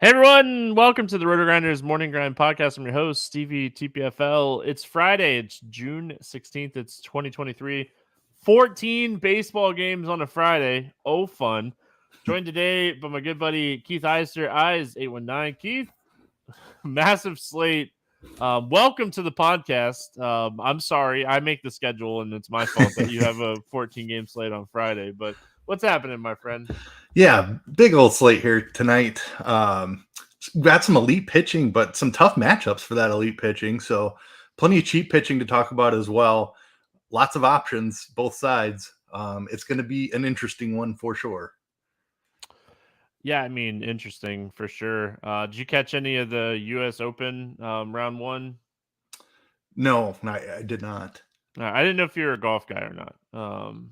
Hey everyone, welcome to the RotoGrinders Morning Grind Podcast. I'm your host, Stevietpfl. It's Friday, it's June 16th, it's 2023. 14 baseball games on a Friday. Oh, fun. Joined today by my good buddy Keith Eys819. Keith, massive slate. Welcome to the podcast. I'm sorry, I make the schedule and it's my fault that you have a 14 game slate on Friday, but what's happening, my friend? Yeah, big old slate here tonight. Got some elite pitching, but some tough matchups for that elite pitching. So plenty of cheap pitching to talk about as well. Lots of options, both sides. It's going to be an interesting one for sure. Yeah, I mean, interesting for sure. Did you catch any of the U.S. Open round one? No, I did not. I didn't know if you're a golf guy or not.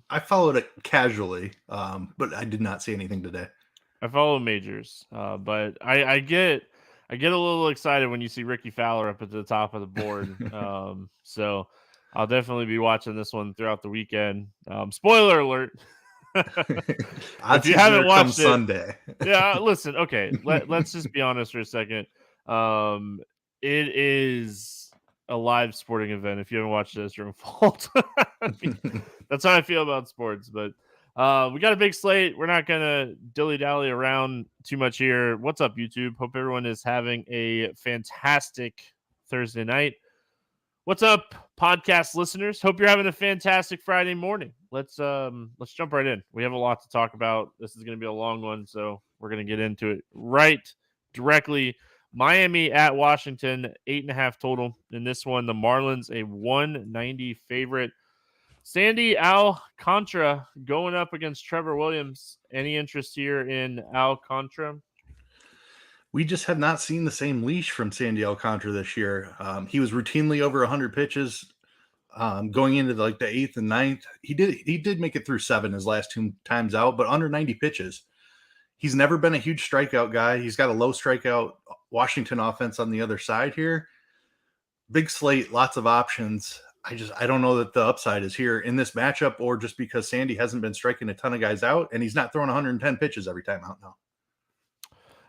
I followed it casually, but I did not see anything today. I follow majors, but I get a little excited when you see Ricky Fowler up at the top of the board. So I'll definitely be watching this one throughout the weekend. Spoiler alert. If you haven't watched it, Sunday. Yeah, listen, okay, let's just be honest for a second. It is a live sporting event. If you haven't watched it, it's your own fault. I mean, that's how I feel about sports, but we got a big slate. We're not gonna dilly-dally around too much here. What's up, YouTube? Hope everyone is having a fantastic Thursday night. What's up, podcast listeners? Hope you're having a fantastic Friday morning. Let's jump right in. We have a lot to talk about. This is going to be a long one, so we're going to get into it right directly. Miami at Washington, 8.5 total. In this one, the Marlins a 190 favorite. Sandy Alcantara going up against Trevor Williams. Any interest here in Alcantara? We just have not seen the same leash from Sandy Alcantara this year. He was routinely over 100 pitches going into the 8th and 9th. He did make it through 7 his last 2 times out, but under 90 pitches. He's never been a huge strikeout guy. He's got a low strikeout Washington offense on the other side here. Big slate, lots of options. I don't know that the upside is here in this matchup, or just because Sandy hasn't been striking a ton of guys out and he's not throwing 110 pitches every time out now.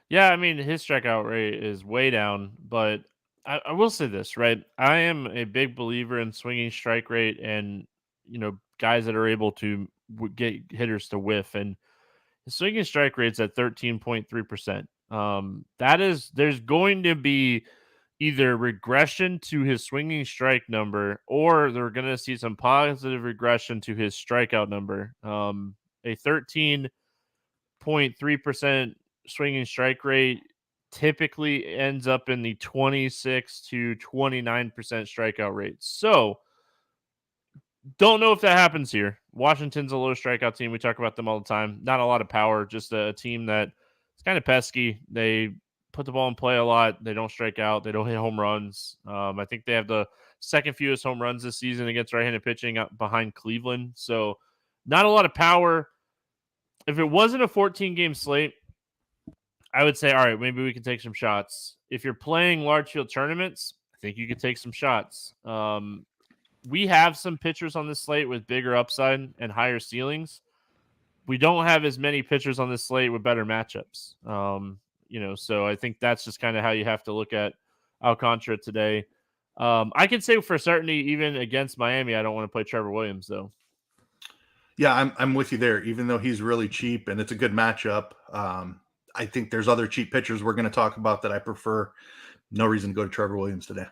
Yeah, I mean, his strikeout rate is way down, but I will say this, right? I am a big believer in swinging strike rate and, guys that are able to get hitters to whiff. And his swinging strike rate's at 13.3%. There's going to be either regression to his swinging strike number, or they're going to see some positive regression to his strikeout number. A 13.3% swinging strike rate typically ends up in the 26 to 29% strikeout rate. So, don't know if that happens here. Washington's a low strikeout team. We talk about them all the time. Not a lot of power, just a team that is kind of pesky. They put the ball in play a lot. They don't strike out. They don't hit home runs. I think they have the second fewest home runs this season against right-handed pitching behind Cleveland. So, not a lot of power. If it wasn't a 14-game slate, I would say, all right, maybe we can take some shots. If you're playing large field tournaments, I think you could take some shots. We have some pitchers on this slate with bigger upside and higher ceilings. We don't have as many pitchers on this slate with better matchups. So I think that's just kind of how you have to look at Alcantara today. I can say for certainty, even against Miami, I don't want to play Trevor Williams, though. Yeah, I'm with you there. Even though he's really cheap and it's a good matchup, I think there's other cheap pitchers we're going to talk about that I prefer. No reason to go to Trevor Williams today.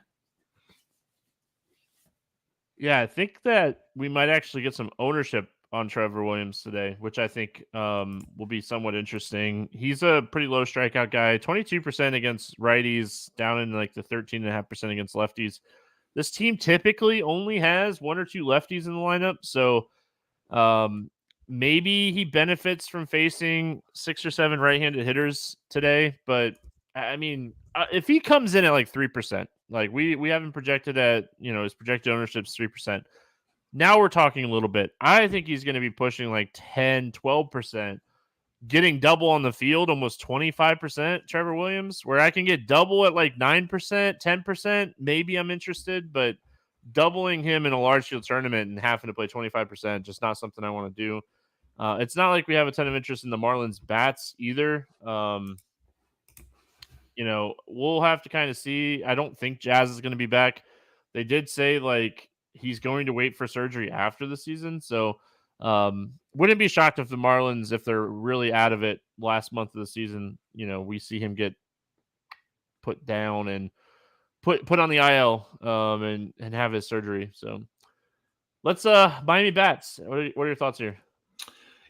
Yeah, I think that we might actually get some ownership on Trevor Williams today, which I think will be somewhat interesting. He's a pretty low strikeout guy, 22% against righties, down in the 13.5% against lefties. This team typically only has 1 or 2 lefties in the lineup, so maybe he benefits from facing 6 or 7 right-handed hitters today. But I mean, if he comes in at 3%, we haven't projected at, his projected ownership's 3%. Now we're talking a little bit. I think he's going to be pushing 10, 12%, getting double on the field, almost 25%, Trevor Williams, where I can get double at 9%, 10%. Maybe I'm interested, but doubling him in a large field tournament and having to play 25%, just not something I want to do. It's not like we have a ton of interest in the Marlins bats either. we'll have to kind of see. I don't think Jazz is going to be back. They did say like he's going to wait for surgery after the season. So wouldn't be shocked if the Marlins, if they're really out of it last month of the season, we see him get put down and put on the IL and have his surgery. So let's Miami Bats. What are your thoughts here?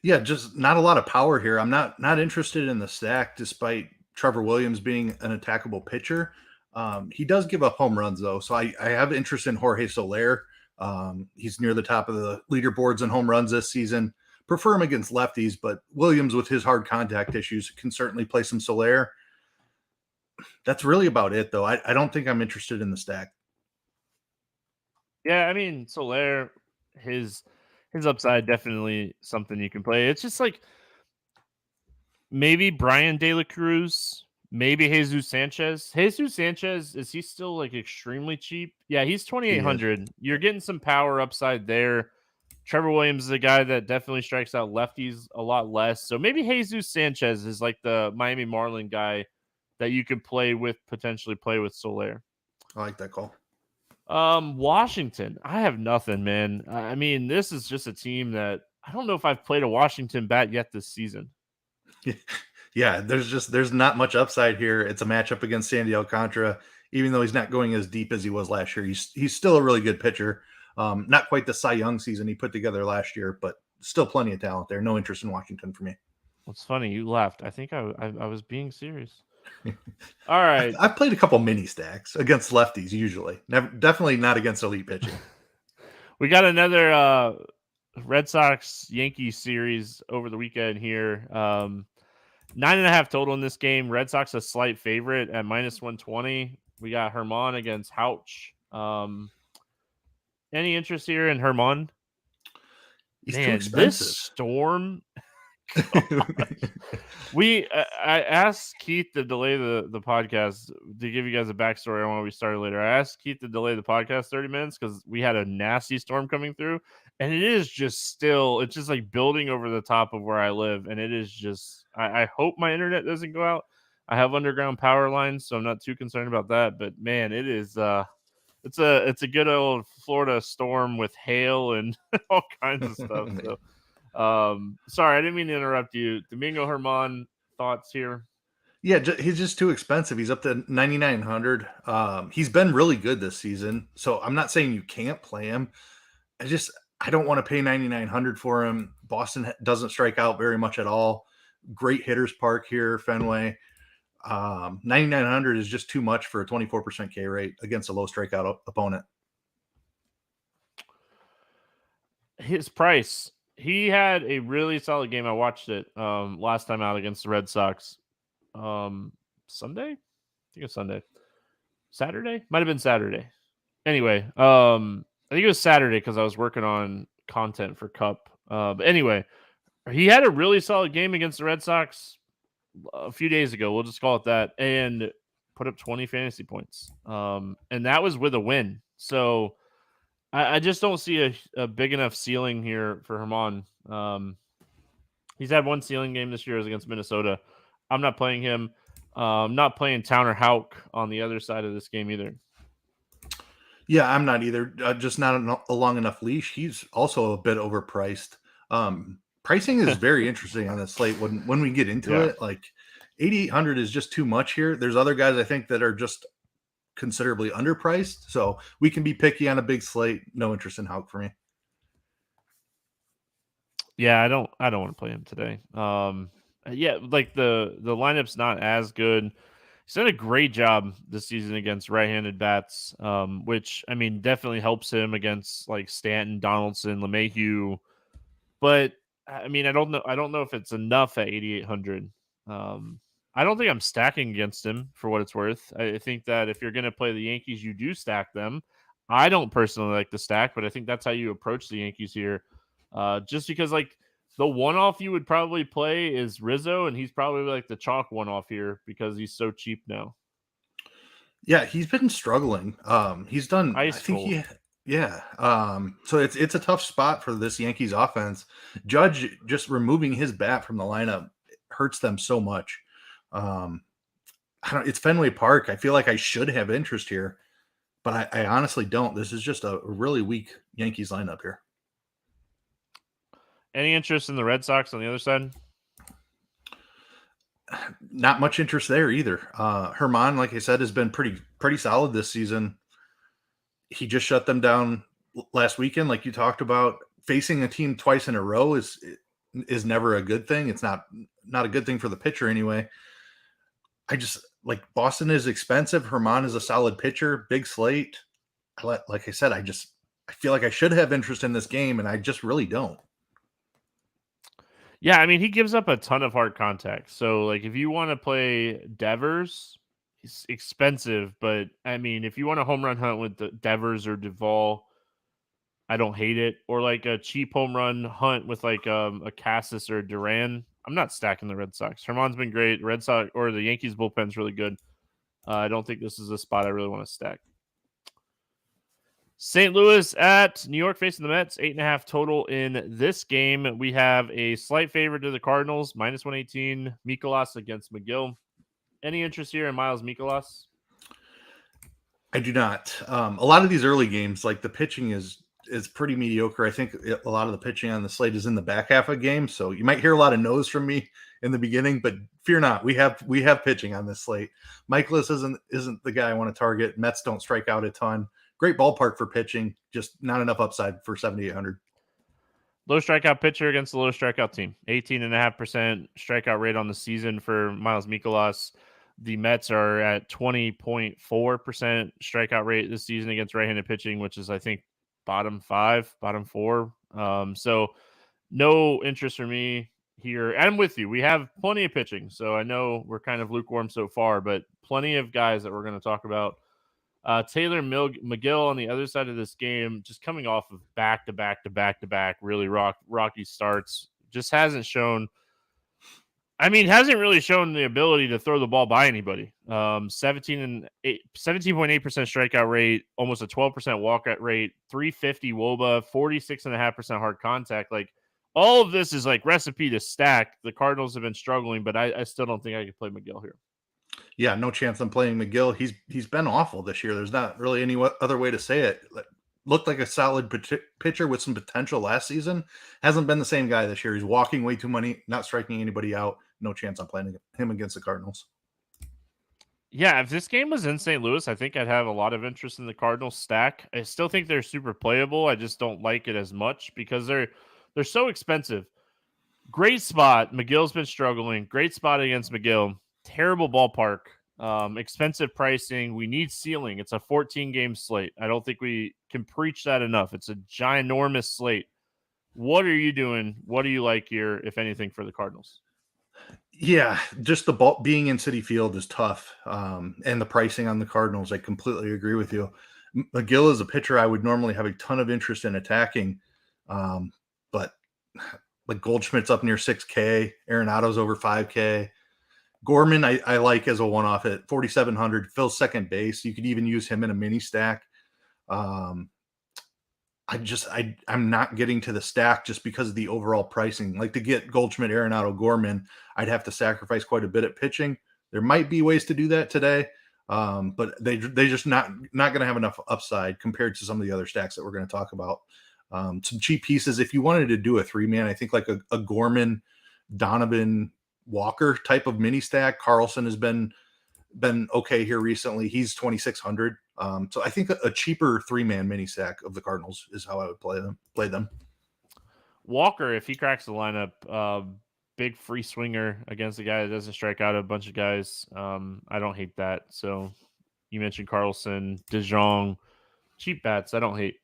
Yeah, just not a lot of power here. I'm not interested in the stack, despite Trevor Williams being an attackable pitcher. He does give up home runs though, so I have interest in Jorge Soler. He's near the top of the leaderboards in home runs this season. Prefer him against lefties, but Williams with his hard contact issues can certainly play some Soler. That's really about it though. I don't think I'm interested in the stack. Yeah, I mean Soler, his upside definitely something you can play. It's just like maybe Brian De La Cruz, maybe Jesus Sanchez. Jesus Sanchez, is he still like extremely cheap? Yeah, he's 2,800. You're getting some power upside there. Trevor Williams is a guy that definitely strikes out lefties a lot less. So maybe Jesus Sanchez is like the Miami Marlin guy that you could potentially play with Soler. I like that call. Washington. I have nothing, man. I mean, this is just a team that I don't know if I've played a Washington bat yet this season. Yeah, there's not much upside here. It's a matchup against Sandy Alcantara. Even though he's not going as deep as he was last year, he's still a really good pitcher. Not quite the Cy Young season he put together last year, but still plenty of talent there. No interest in Washington for me. What's funny, you laughed. I think I was being serious. All right. I've played a couple mini stacks against lefties usually. Definitely not against elite pitching. We got another Red Sox Yankees series over the weekend here. 9.5 total in this game. Red Sox a slight favorite at -120. We got Herman against Houch. Any interest here in Herman? He's too expensive. This storm. I asked Keith to delay the podcast to give you guys a backstory on why we started later. I asked Keith to delay the podcast 30 minutes because we had a nasty storm coming through, and it is just it's just like building over the top of where I live, and it is just I hope my internet doesn't go out. I have underground power lines, so I'm not too concerned about that. But man, it is it's a good old Florida storm with hail and all kinds of stuff. So sorry, I didn't mean to interrupt you. Domingo Herman, thoughts here? Yeah, he's just too expensive. He's up to 9,900. He's been really good this season, so I'm not saying you can't play him. I don't want to pay 9,900 for him. Boston doesn't strike out very much at all. Great hitters park here, Fenway. 9,900 is just too much for a 24% K rate against a low strikeout opponent. His price. He had a really solid game. I watched it last time out against the Red Sox. Sunday? I think it's Sunday. Saturday? Might have been Saturday. Anyway, I think it was Saturday because I was working on content for Cup. But anyway, he had a really solid game against the Red Sox a few days ago. We'll just call it that. And put up 20 fantasy points. And that was with a win. So I just don't see a big enough ceiling here for Herman. He's had one ceiling game this year against Minnesota. I'm not playing him. Not playing Towner Houck on the other side of this game either. Yeah, I'm not either. Just not a long enough leash. He's also a bit overpriced. Pricing is very interesting on this slate when we get into it. Like 8,800 is just too much here. There's other guys I think that are just considerably underpriced, so we can be picky on a big slate. No interest in Houck for me. Yeah, I don't want to play him today. Yeah, like the lineup's not as good. He's done a great job this season against right-handed bats, which I mean definitely helps him against like Stanton, Donaldson, LeMahieu. But I mean, I don't know if it's enough at 8,800. I don't think I'm stacking against him for what it's worth. I think that if you're going to play the Yankees, you do stack them. I don't personally like the stack, but I think that's how you approach the Yankees here. Just because like the one-off you would probably play is Rizzo, and he's probably like the chalk one-off here because he's so cheap now. Yeah, he's been struggling. He's done ice cold. So it's a tough spot for this Yankees offense. Judge just removing his bat from the lineup hurts them so much. It's Fenway Park. I feel like I should have interest here, but I honestly don't. This is just a really weak Yankees lineup here. Any interest in the Red Sox on the other side? Not much interest there either. Herman, like I said, has been pretty solid this season. He just shut them down last weekend, like you talked about. Facing a team twice in a row is never a good thing. It's not a good thing for the pitcher anyway. I just like Boston is expensive. Herman is a solid pitcher, big slate. Like I said, I feel like I should have interest in this game, and I just really don't. Yeah, I mean, he gives up a ton of hard contact. So, like, if you want to play Devers, it's expensive. But, I mean, if you want a home run hunt with the Devers or Duvall, I don't hate it. Or, like, a cheap home run hunt with, like, a Cassis or a Duran, I'm not stacking the Red Sox. Herman's been great. Red Sox or the Yankees bullpen's really good. I don't think this is a spot I really want to stack. St. Louis at New York facing the Mets, 8.5 total in this game. We have a slight favorite to the Cardinals, minus 118. Mikolas against McGill. Any interest here in Miles Mikolas? I do not. A lot of these early games, like the pitching is pretty mediocre. I think a lot of the pitching on the slate is in the back half of games, so you might hear a lot of no's from me in the beginning, but fear not, we have pitching on this slate. Mikolas isn't the guy I want to target. Mets don't strike out a ton. Great ballpark for pitching, just not enough upside for 7,800. Low strikeout pitcher against the low strikeout team. 18.5% strikeout rate on the season for Miles Mikolas. The Mets are at 20.4% strikeout rate this season against right-handed pitching, which is, I think, bottom 4. So no interest for me here. And I'm with you. We have plenty of pitching. So I know we're kind of lukewarm so far, but plenty of guys that we're going to talk about. Taylor McGill on the other side of this game, just coming off of back-to-back really rocky starts, just hasn't shown. I mean, hasn't really shown the ability to throw the ball by anybody. 17.8% strikeout rate, almost a 12% walkout rate, 350 WOBA, 46.5% hard contact. Like, all of this is like recipe to stack. The Cardinals have been struggling, but I still don't think I could play McGill here. Yeah, no chance I'm playing McGill. He's been awful this year. There's not really any other way to say it. Looked like a solid pitcher with some potential last season. Hasn't been the same guy this year. He's walking way too many, not striking anybody out. No chance I'm playing him against the Cardinals. Yeah, if this game was in St. Louis, I think I'd have a lot of interest in the Cardinals stack. I still think they're super playable. I just don't like it as much because they're so expensive. Great spot. McGill's been struggling. Great spot against McGill. Terrible ballpark. Expensive pricing. We need ceiling. It's a 14-game slate. I don't think we can preach that enough. It's a ginormous slate. What are you doing? What do you like here, if anything, for the Cardinals? Yeah, just the ball being in Citi Field is tough. And the pricing on the Cardinals, I completely agree with you. McGill is a pitcher I would normally have a ton of interest in attacking. But like Goldschmidt's up near 6K, Arenado's over 5K. Gorman, I like as a one-off at 4,700, fills second base. You could even use him in a mini stack. I'm not getting to the stack just because of the overall pricing. Like to get Goldschmidt, Arenado, Gorman, I'd have to sacrifice quite a bit at pitching. There might be ways to do that today, but they just not going to have enough upside compared to some of the other stacks that we're going to talk about. Some cheap pieces. If you wanted to do a 3-man, I think like a Gorman, Donovan, Walker type of mini stack. Carlson has been okay here recently. He's 2,600. So I think a cheaper 3-man mini stack of the Cardinals is how I would play them. Walker, if he cracks the lineup, big free swinger against a guy that doesn't strike out a bunch of guys. I don't hate that. So you mentioned Carlson, DeJong, cheap bats. I don't hate.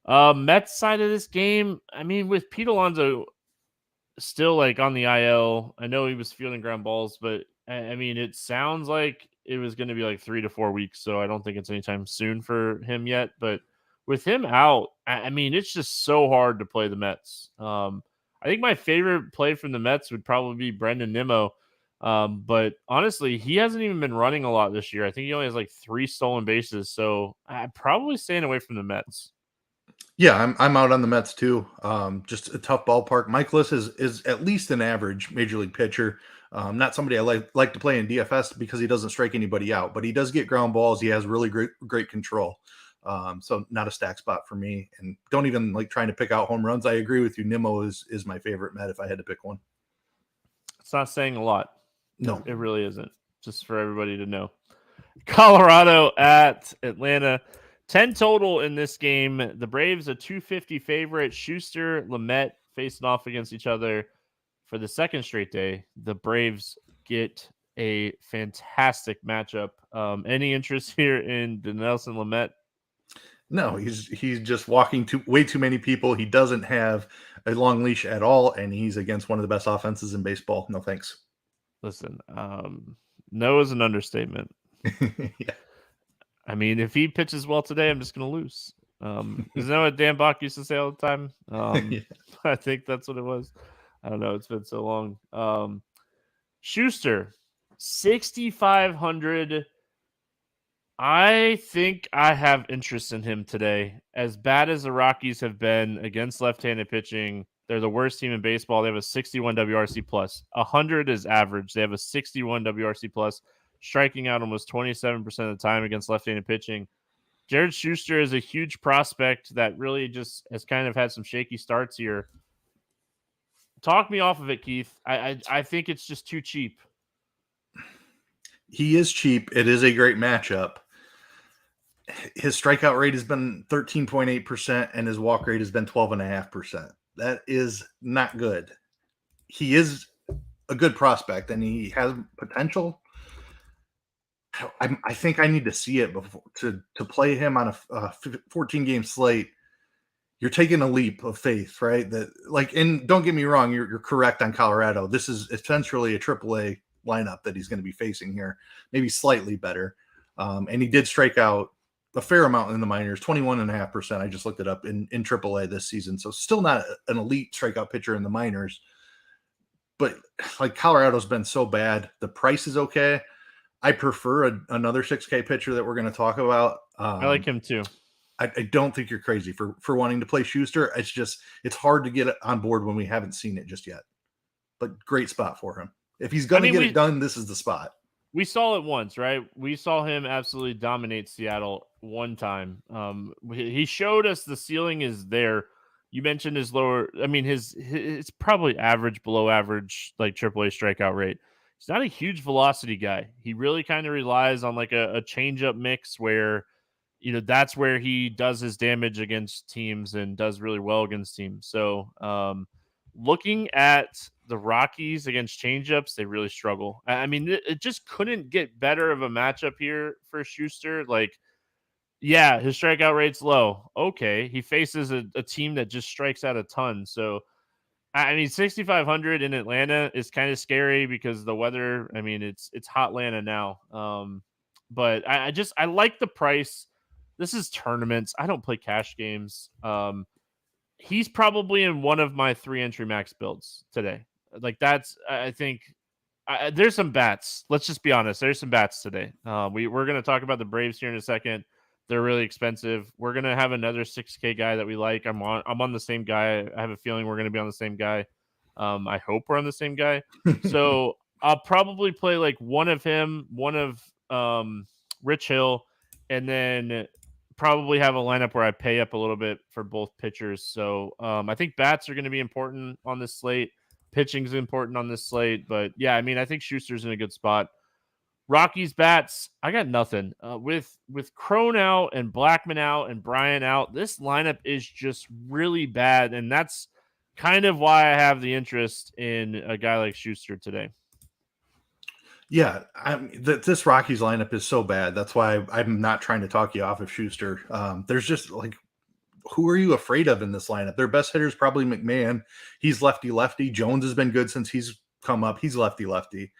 Mets side of this game, I mean, with Pete Alonso still like on the IL, I know he was fielding ground balls, but I mean, it sounds like it was going to be like 3 to 4 weeks. So I don't think it's anytime soon for him yet. But with him out, I mean, it's just so hard to play the Mets. I think my favorite play from the Mets would probably be Brendan Nimmo. But honestly, he hasn't even been running a lot this year. I think he only has like 3 stolen bases. So I'm probably staying away from the Mets. Yeah, I'm out on the Mets too. Just a tough ballpark. Michaelis is at least an average major league pitcher. Not somebody I like to play in DFS because he doesn't strike anybody out, but he does get ground balls. He has really great control. So not a stack spot for me. And don't even like trying to pick out home runs. I agree with you. Nimmo is my favorite Met if I had to pick one. It's not saying a lot. No. It really isn't. Just for everybody to know. Colorado at Atlanta. 10 total in this game. The Braves a 250 favorite. Schuster, Lamet facing off against each other for the second straight day. The Braves get a fantastic matchup. Any interest here in Dinelson Lamet? No, he's just walking way too many people. He doesn't have a long leash at all, and he's against one of the best offenses in baseball. No thanks. Listen, no is an understatement. Yeah. I mean, if he pitches well today, I'm just going to lose. Isn't that what Dan Bach used to say all the time? Yeah. I think that's what it was. I don't know. It's been so long. Schuster, 6,500. I think I have interest in him today. As bad as the Rockies have been against left-handed pitching, they're the worst team in baseball. They have a 61 WRC plus. 100 is average. They have a 61 WRC plus, striking out almost 27% of the time against left-handed pitching. Jared Schuster is a huge prospect that really just has kind of had some shaky starts here. Talk me off of it, Keith. I think it's just too cheap. He is cheap. It is a great matchup. His strikeout rate has been 13.8% and his walk rate has been 12.5%. That is not good. He is a good prospect and he has potential. I think I need to see it before to play him on a 14 game slate. You're taking a leap of faith, right? That and don't get me wrong, you're correct on Colorado. This is essentially a AAA lineup that he's going to be facing here, maybe slightly better. And he did strike out a fair amount in the minors, 21.5%. I just looked it up in AAA this season. So still not an elite strikeout pitcher in the minors. But Colorado's been so bad. The price is okay. I prefer another 6K pitcher that we're going to talk about. I like him too. I don't think you're crazy for wanting to play Schuster. It's hard to get it on board when we haven't seen it just yet. But great spot for him. If he's going to get it done, this is the spot. We saw it once, right? We saw him absolutely dominate Seattle one time. He showed us the ceiling is there. You mentioned his lower. I mean, it's probably average, below average, AAA strikeout rate. He's not a huge velocity guy. He really kind of relies on a changeup mix where, that's where he does his damage against teams and does really well against teams. So, looking at the Rockies against changeups, they really struggle. I mean, it just couldn't get better of a matchup here for Schuster. Yeah, his strikeout rate's low. Okay, he faces a team that just strikes out a ton. So, I mean, 6,500 in Atlanta is kind of scary because the weather. I mean, it's hot Atlanta now. But I like the price. This is tournaments. I don't play cash games. He's probably in one of my 3 entry max builds today. I think there's some bats. Let's just be honest. There's some bats today. We're going to talk about the Braves here in a second. They're really expensive. We're going to have another 6K guy that we like. I'm on the same guy. I have a feeling we're going to be on the same guy. I hope we're on the same guy. So I'll probably play one of him, one of Rich Hill, and then probably have a lineup where I pay up a little bit for both pitchers. So I think bats are going to be important on this slate. Pitching is important on this slate. But yeah, I mean, I think Schuster's in a good spot. Rockies bats, I got nothing. With Crone out and Blackman out and Bryan out, this lineup is just really bad. And that's kind of why I have the interest in a guy like Schuster today. Yeah, this Rockies lineup is so bad. That's why I'm not trying to talk you off of Schuster. There's just who are you afraid of in this lineup? Their best hitter is probably McMahon. He's lefty-lefty. Jones has been good since he's come up. He's lefty-lefty.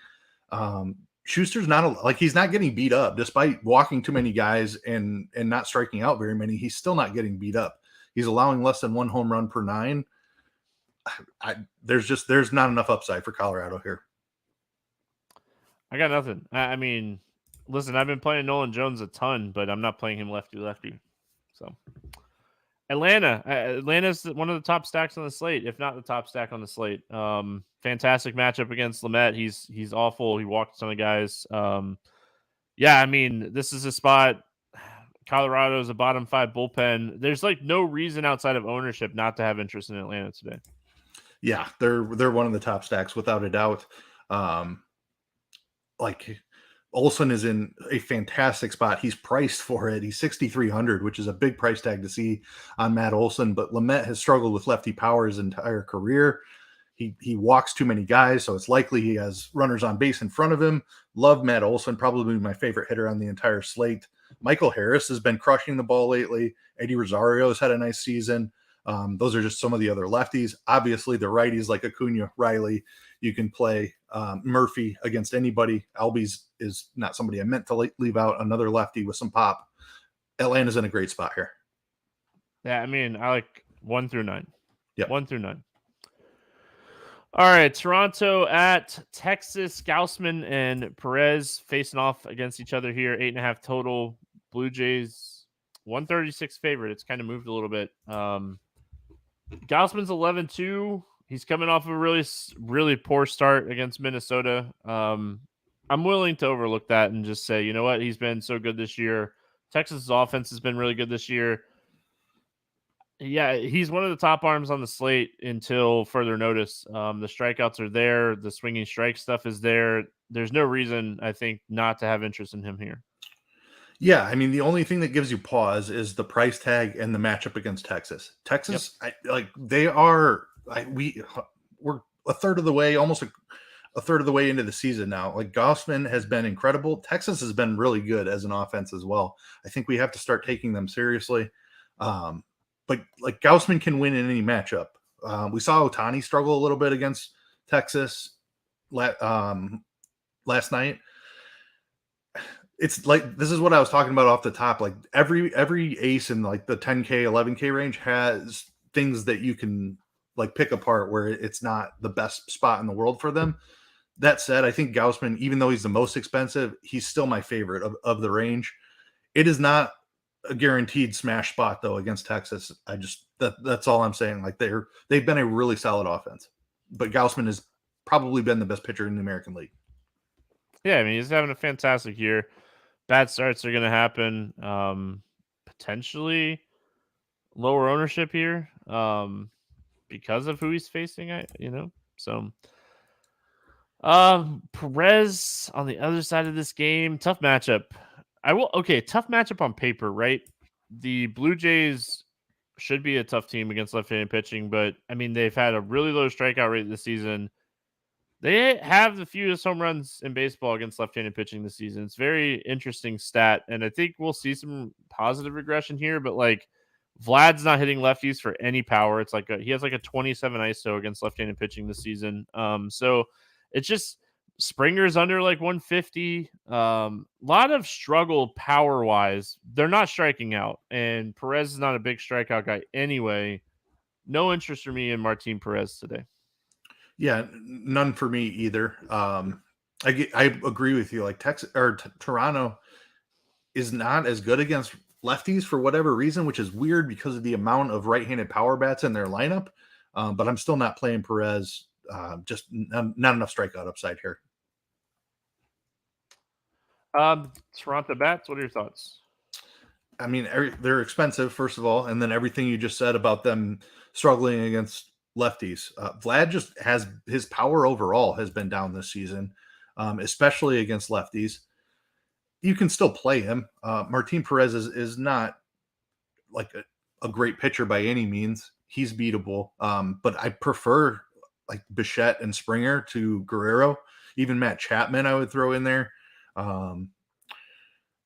Schuster's not he's not getting beat up despite walking too many guys and not striking out very many. He's still not getting beat up. He's allowing less than 1 home run per 9. There's not enough upside for Colorado here. I got nothing. I mean, listen, I've been playing Nolan Jones a ton, but I'm not playing him lefty-lefty. So Atlanta's one of the top stacks on the slate, if not the top stack on the slate. Fantastic matchup against Lamet. He's awful. He walked a ton of guys. Yeah, I mean, this is a spot. Colorado's a bottom 5 bullpen. There's like no reason outside of ownership not to have interest in Atlanta today. Yeah, they're one of the top stacks without a doubt. Like Olson is in a fantastic spot. He's priced for it. He's 6,300, which is a big price tag to see on Matt Olson. But Lamet has struggled with lefty power his entire career. He walks too many guys, so it's likely he has runners on base in front of him. Love Matt Olson, probably my favorite hitter on the entire slate. Michael Harris has been crushing the ball lately. Eddie Rosario has had a nice season. Those are just some of the other lefties. Obviously, the righties like Acuna, Riley, you can play Murphy against anybody. Albies is not somebody I meant to leave out. Another lefty with some pop. Atlanta's in a great spot here. Yeah, I mean, I like 1 through 9. Yep. 1 through 9. All right, Toronto at Texas. Gausman and Perez facing off against each other here. 8.5 total. Blue Jays 136 favorite. It's kind of moved a little bit. Gausman's 11-2. He's coming off a really poor start against Minnesota. I'm willing to overlook that and just say, you know what? He's been so good this year. Texas' offense has been really good this year. Yeah, he's one of the top arms on the slate until further notice. The strikeouts are there. The swinging strike stuff is there. There's no reason, I think, not to have interest in him here. Yeah, I mean, the only thing that gives you pause is the price tag and the matchup against Texas. Texas, yep. We're a third of the way, almost a third of the way into the season now. Like Gausman has been incredible. Texas has been really good as an offense as well. I think we have to start taking them seriously. But like Gausman can win in any matchup. We saw Ohtani struggle a little bit against Texas last night. It's like, this is what I was talking about off the top. Like every ace in like the 10K, 11K range has things that you can like pick apart where it's not the best spot in the world for them. That said, I think Gausman, even though he's the most expensive, he's still my favorite of the range. It is not a guaranteed smash spot though against Texas. That's all I'm saying. Like they've been a really solid offense, but Gausman has probably been the best pitcher in the American League. Yeah, I mean, he's having a fantastic year. Bad starts are going to happen. Potentially lower ownership here because of who he's facing. So Perez on the other side of this game, tough matchup. Tough matchup on paper, right? The Blue Jays should be a tough team against left-handed pitching, but I mean, they've had a really low strikeout rate this season. They have the fewest home runs in baseball against left-handed pitching this season. It's a very interesting stat, and I think we'll see some positive regression here, but like Vlad's not hitting lefties for any power. It's like he has like a 27 ISO against left-handed pitching this season. So it's just Springer's under like 150. Lot of struggle power-wise. They're not striking out, and Perez is not a big strikeout guy anyway. No interest for me in Martin Perez today. Yeah, none for me either. I agree with you. Like Texas or Toronto is not as good against lefties for whatever reason, which is weird because of the amount of right-handed power bats in their lineup. But I'm still not playing Perez. Just not enough strikeout upside here. Toronto bats. What are your thoughts? I mean, they're expensive, first of all, and then everything you just said about them struggling against lefties. Vlad just has his power overall has been down this season, especially against lefties. You can still play him. Martin Perez is not like a great pitcher by any means. He's beatable, but I prefer like Bichette and Springer to Guerrero. Even Matt Chapman I would throw in there.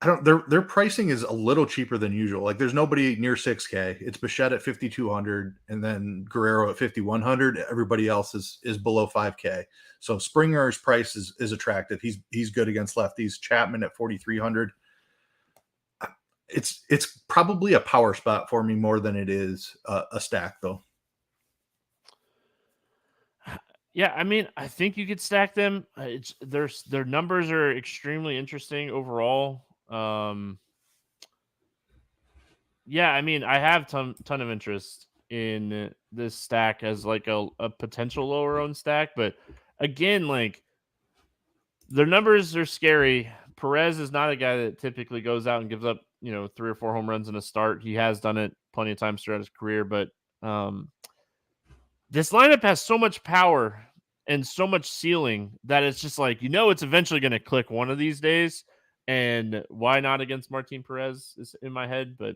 Their pricing is a little cheaper than usual. Like there's nobody near 6K. It's Bichette at 5,200 and then Guerrero at 5,100. Everybody else is below 5K. So Springer's price is attractive. He's good against lefties. Chapman at 4,300. It's probably a power spot for me more than it is a stack though. Yeah, I mean, I think you could stack them. Their numbers are extremely interesting overall. Yeah, I mean, I have ton of interest in this stack as like a potential lower owned stack, but again, like their numbers are scary. Perez is not a guy that typically goes out and gives up, 3 or 4 home runs in a start. He has done it plenty of times throughout his career, but this lineup has so much power and so much ceiling that it's just like, it's eventually going to click one of these days. And why not against Martin Perez is in my head, but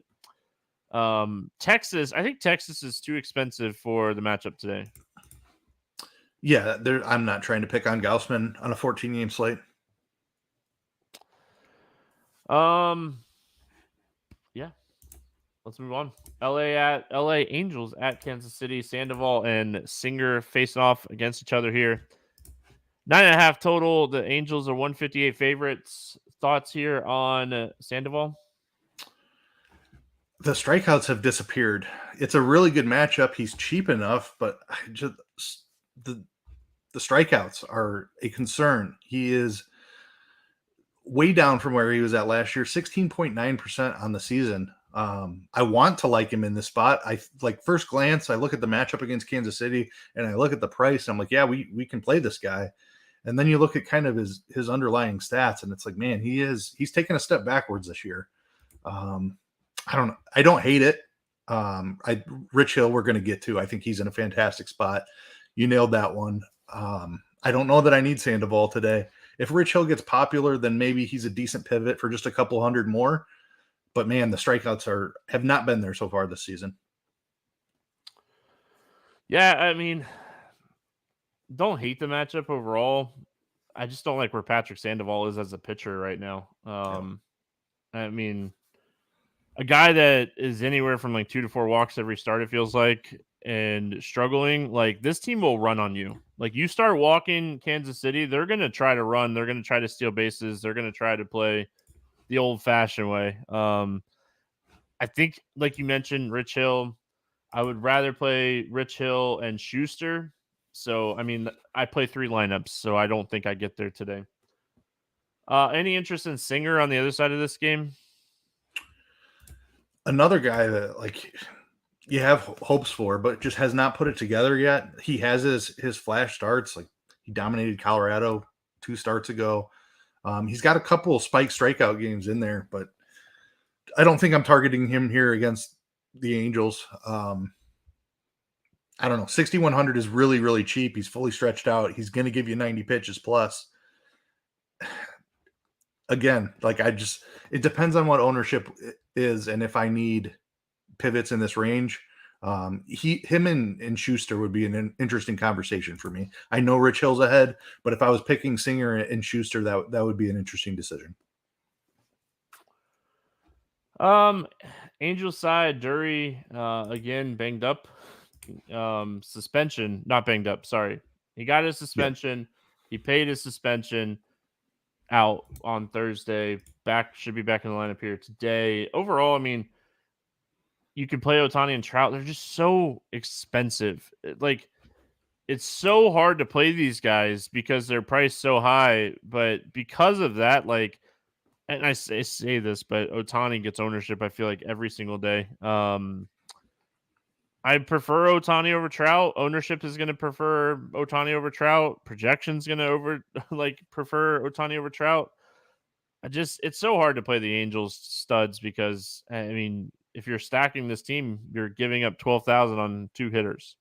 Texas, I think Texas is too expensive for the matchup today. Yeah, I'm not trying to pick on Gaussman on a 14-game slate. Yeah. Let's move on. LA Angels at Kansas City. Sandoval and Singer facing off against each other here. 9.5 total. The Angels are 158 favorites. Thoughts here on Sandoval? The strikeouts have disappeared. It's a really good matchup. He's cheap enough, but the strikeouts are a concern. He is way down from where he was at last year, 16.9% on the season. I want to like him in this spot. I like first glance, I look at the matchup against Kansas City and I look at the price. I'm like, yeah, we can play this guy. And then you look at kind of his underlying stats and it's like, man, he's taken a step backwards this year. I don't hate it. Rich Hill, we're going to get to. I think he's in a fantastic spot. You nailed that one. I don't know that I need Sandoval today. If Rich Hill gets popular, then maybe he's a decent pivot for just a couple hundred more. But man, the strikeouts have not been there so far this season. Yeah, I mean, don't hate the matchup overall. I just don't like where Patrick Sandoval is as a pitcher right now. I mean, a guy that is anywhere from like 2 to 4 walks every start, it feels like, and struggling, like this team will run on you. Like you start walking Kansas City, they're going to try to run. They're going to try to steal bases. They're going to try to play the old fashioned way. I think, like you mentioned, Rich Hill, I would rather play Rich Hill and Schuster. So, I mean, I play 3 lineups, so I don't think I get there today. Any interest in Singer on the other side of this game? Another guy that like you have hopes for, but just has not put it together yet. He has his flash starts. Like he dominated Colorado 2 starts ago. He's got a couple of spike strikeout games in there, but I don't think I'm targeting him here against the Angels. I don't know. 6,100 is really, really cheap. He's fully stretched out. He's going to give you 90 pitches plus. Again, like it depends on what ownership is and if I need pivots in this range. Him and Schuster would be an interesting conversation for me. I know Rich Hill's ahead, but if I was picking Singer and Schuster, that would be an interesting decision. Angel side, Drury, again, banged up. Suspension, not banged up, sorry. He got his suspension. Yeah. He paid his suspension out on Thursday. Should be back in the lineup here today. Overall, I mean, you can play Ohtani and Trout. They're just so expensive. Like, it's so hard to play these guys because they're priced so high. But because of that, like, and I say this, but Ohtani gets ownership, I feel like, every single day. I prefer Ohtani over Trout. Ownership is going to prefer Ohtani over Trout. Projection's going to prefer Ohtani over Trout. It's so hard to play the Angels studs because, I mean, if you're stacking this team, you're giving up 12,000 on 2 hitters.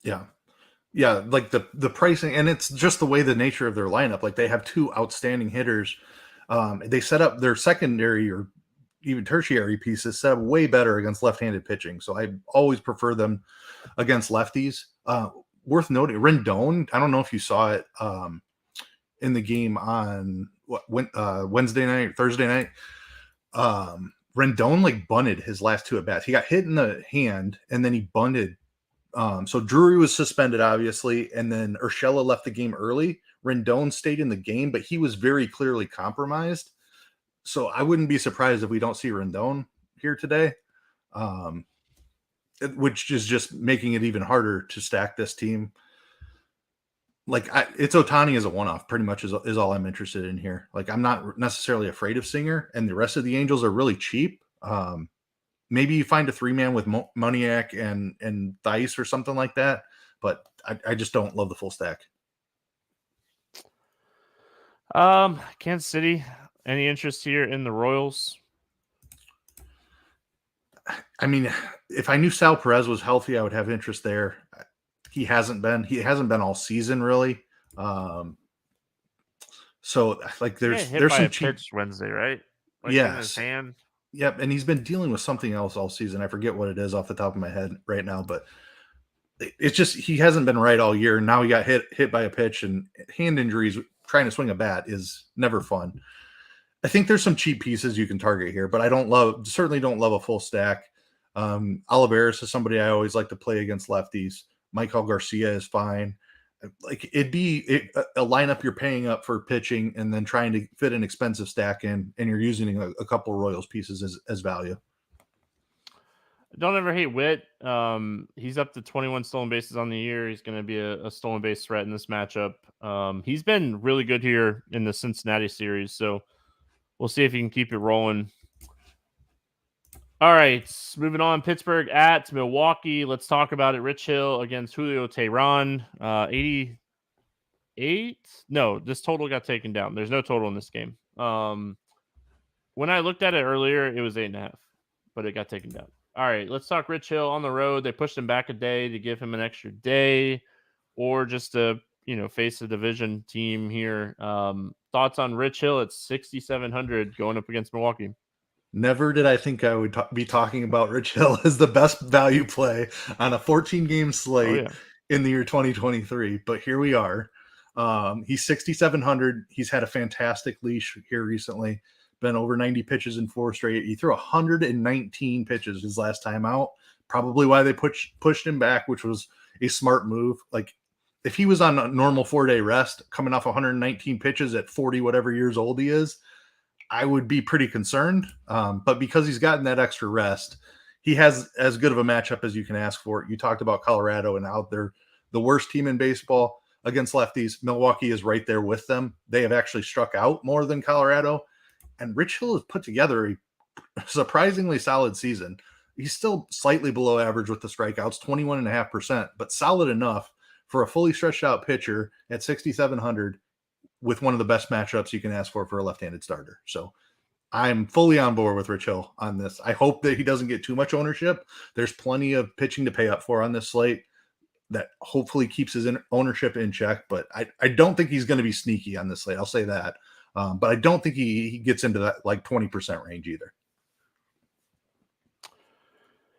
Yeah. Yeah. Like the pricing, and it's just the way the nature of their lineup. Like they have 2 outstanding hitters. They set up their secondary or even tertiary pieces set up way better against left-handed pitching. So I always prefer them against lefties. Worth noting, Rendon, I don't know if you saw it in the game on Wednesday night, Thursday night. Rendon like bunted his last 2 at-bats. He got hit in the hand and then he bunted. So Drury was suspended, obviously, and then Urshela left the game early. Rendon stayed in the game, but he was very clearly compromised. So I wouldn't be surprised if we don't see Rendon here today, which is just making it even harder to stack this team. Like it's Ohtani as a one-off pretty much is all I'm interested in here. Like I'm not necessarily afraid of Singer, and the rest of the Angels are really cheap. maybe you find a 3-man with Moniak and Dice or something like that. But I just don't love the full stack. Kansas City. Any interest here in the Royals? I mean, if I knew Sal Perez was healthy, I would have interest there. He hasn't been. He hasn't been all season, really. So, like, there's some cheap pitch Wednesday, right? Like in his yes, hand. yep. And he's been dealing with something else all season. I forget what it is off the top of my head right now, but it's just he hasn't been right all year. Now he got hit by a pitch, and hand injuries. Trying to swing a bat is never fun. I think there's some cheap pieces you can target here, but I certainly don't love a full stack. Olivares is somebody I always like to play against lefties. Michael Garcia is fine. Like it'd be a lineup you're paying up for pitching and then trying to fit an expensive stack in, and you're using a couple Royals pieces as value. Don't ever hate Witt. He's up to 21 stolen bases on the year. He's going to be a stolen base threat in this matchup. He's been really good here in the Cincinnati series, so we'll see if he can keep it rolling. All right, moving on. Pittsburgh at Milwaukee. Let's talk about it. Rich Hill against Julio Teheran. 88. No, this total got taken down. There's no total in this game. When I looked at it earlier, it was 8.5, but it got taken down. All right, let's talk Rich Hill on the road. They pushed him back a day to give him an extra day, or just to face a division team here. Thoughts on Rich Hill at 6,700 going up against Milwaukee? Never did I think I would be talking about Rich Hill as the best value play on a 14-game slate in the year 2023, but here we are. He's 6,700. He's had a fantastic leash here recently. Been over 90 pitches in 4 straight. He threw 119 pitches his last time out. Probably why they pushed him back, which was a smart move. Like if he was on a normal 4-day rest, coming off 119 pitches at 40 whatever years old he is, I would be pretty concerned. But because he's gotten that extra rest, he has as good of a matchup as you can ask for. You talked about Colorado and how they're the worst team in baseball against lefties. Milwaukee is right there with them. They have actually struck out more than Colorado. And Rich Hill has put together a surprisingly solid season. He's still slightly below average with the strikeouts, 21.5%, but solid enough for a fully stretched out pitcher at 6,700 with one of the best matchups you can ask for a left-handed starter. So I'm fully on board with Rich Hill on this. I hope that he doesn't get too much ownership. There's plenty of pitching to pay up for on this slate that hopefully keeps his ownership in check, but I don't think he's going to be sneaky on this slate. I'll say that. But I don't think he gets into that like 20% range either.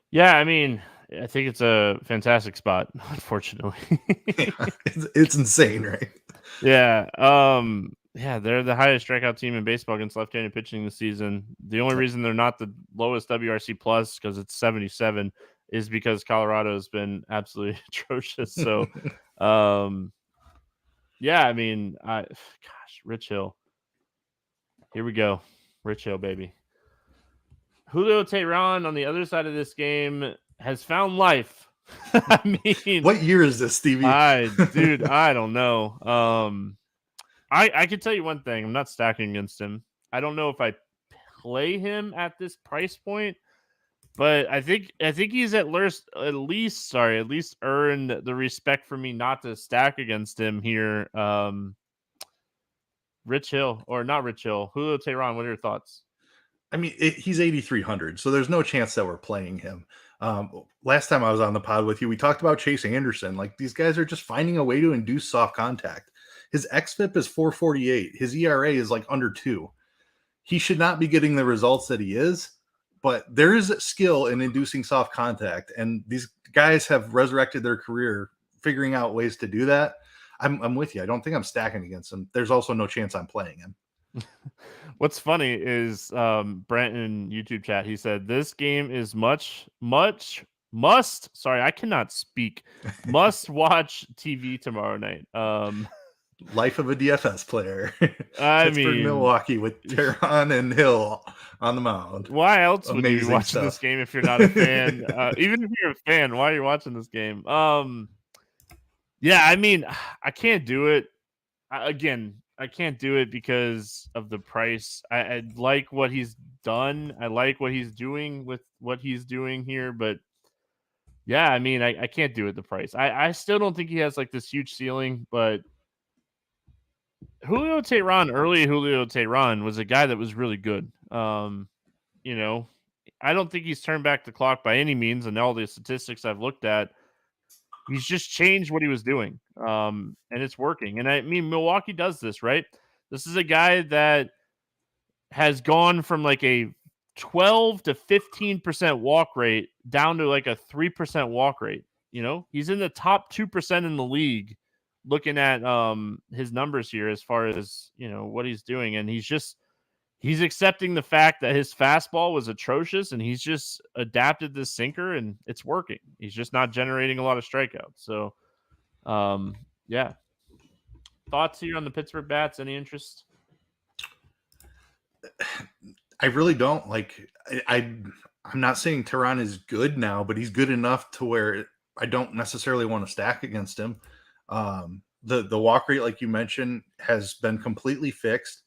Yeah, I mean, I think it's a fantastic spot, unfortunately. It's insane, right? Yeah. Yeah, they're the highest strikeout team in baseball against left-handed pitching this season. The only reason they're not the lowest WRC plus, because it's 77, is because Colorado has been absolutely atrocious. So, yeah, I mean, Rich Hill. Here we go. Rich Hill, baby. Julio Teheran on the other side of this game has found life. I mean, what year is this, Stevie? Dude, I don't know. I can tell you one thing. I'm not stacking against him. I don't know if I play him at this price point, but I think he's at least earned the respect for me not to stack against him here. Rich Hill, or not Rich Hill, Julio Teheran, what are your thoughts? I mean, he's 8,300, so there's no chance that we're playing him. Last time I was on the pod with you, we talked about Chase Anderson. Like, these guys are just finding a way to induce soft contact. His xFIP is 448. His ERA is like under 2. He should not be getting the results that he is, but there is skill in inducing soft contact, and these guys have resurrected their career figuring out ways to do that. I'm with you. I don't think I'm stacking against him. There's also no chance I'm playing him. What's funny is Brent in YouTube chat, he said, this game is must watch TV tomorrow night. Life of a DFS player. I mean, Milwaukee with Teheran and Hill on the mound. Why else would you be watching this game if you're not a fan? Even if you're a fan, why are you watching this game? Yeah, I mean, I can't do it. Again, I can't do it because of the price. I like what he's done. I like what he's doing with what he's doing here, but yeah, I mean, I can't do it the price. I still don't think he has like this huge ceiling, but Julio Teheran was a guy that was really good. You know, I don't think he's turned back the clock by any means, and all the statistics I've looked at, he's just changed what he was doing. And it's working. And I mean, Milwaukee does this, right? This is a guy that has gone from like a 12 to 15% walk rate down to like a 3% walk rate. You know, he's in the top 2% in the league looking at his numbers here as far as, you know, what he's doing. And he's accepting the fact that his fastball was atrocious and he's just adapted this sinker and it's working. He's just not generating a lot of strikeouts. So, yeah. Thoughts here on the Pittsburgh Bats? Any interest? I really don't like. I'm not saying Tehran is good now, but he's good enough to where I don't necessarily want to stack against him. The walk rate, like you mentioned, has been completely fixed.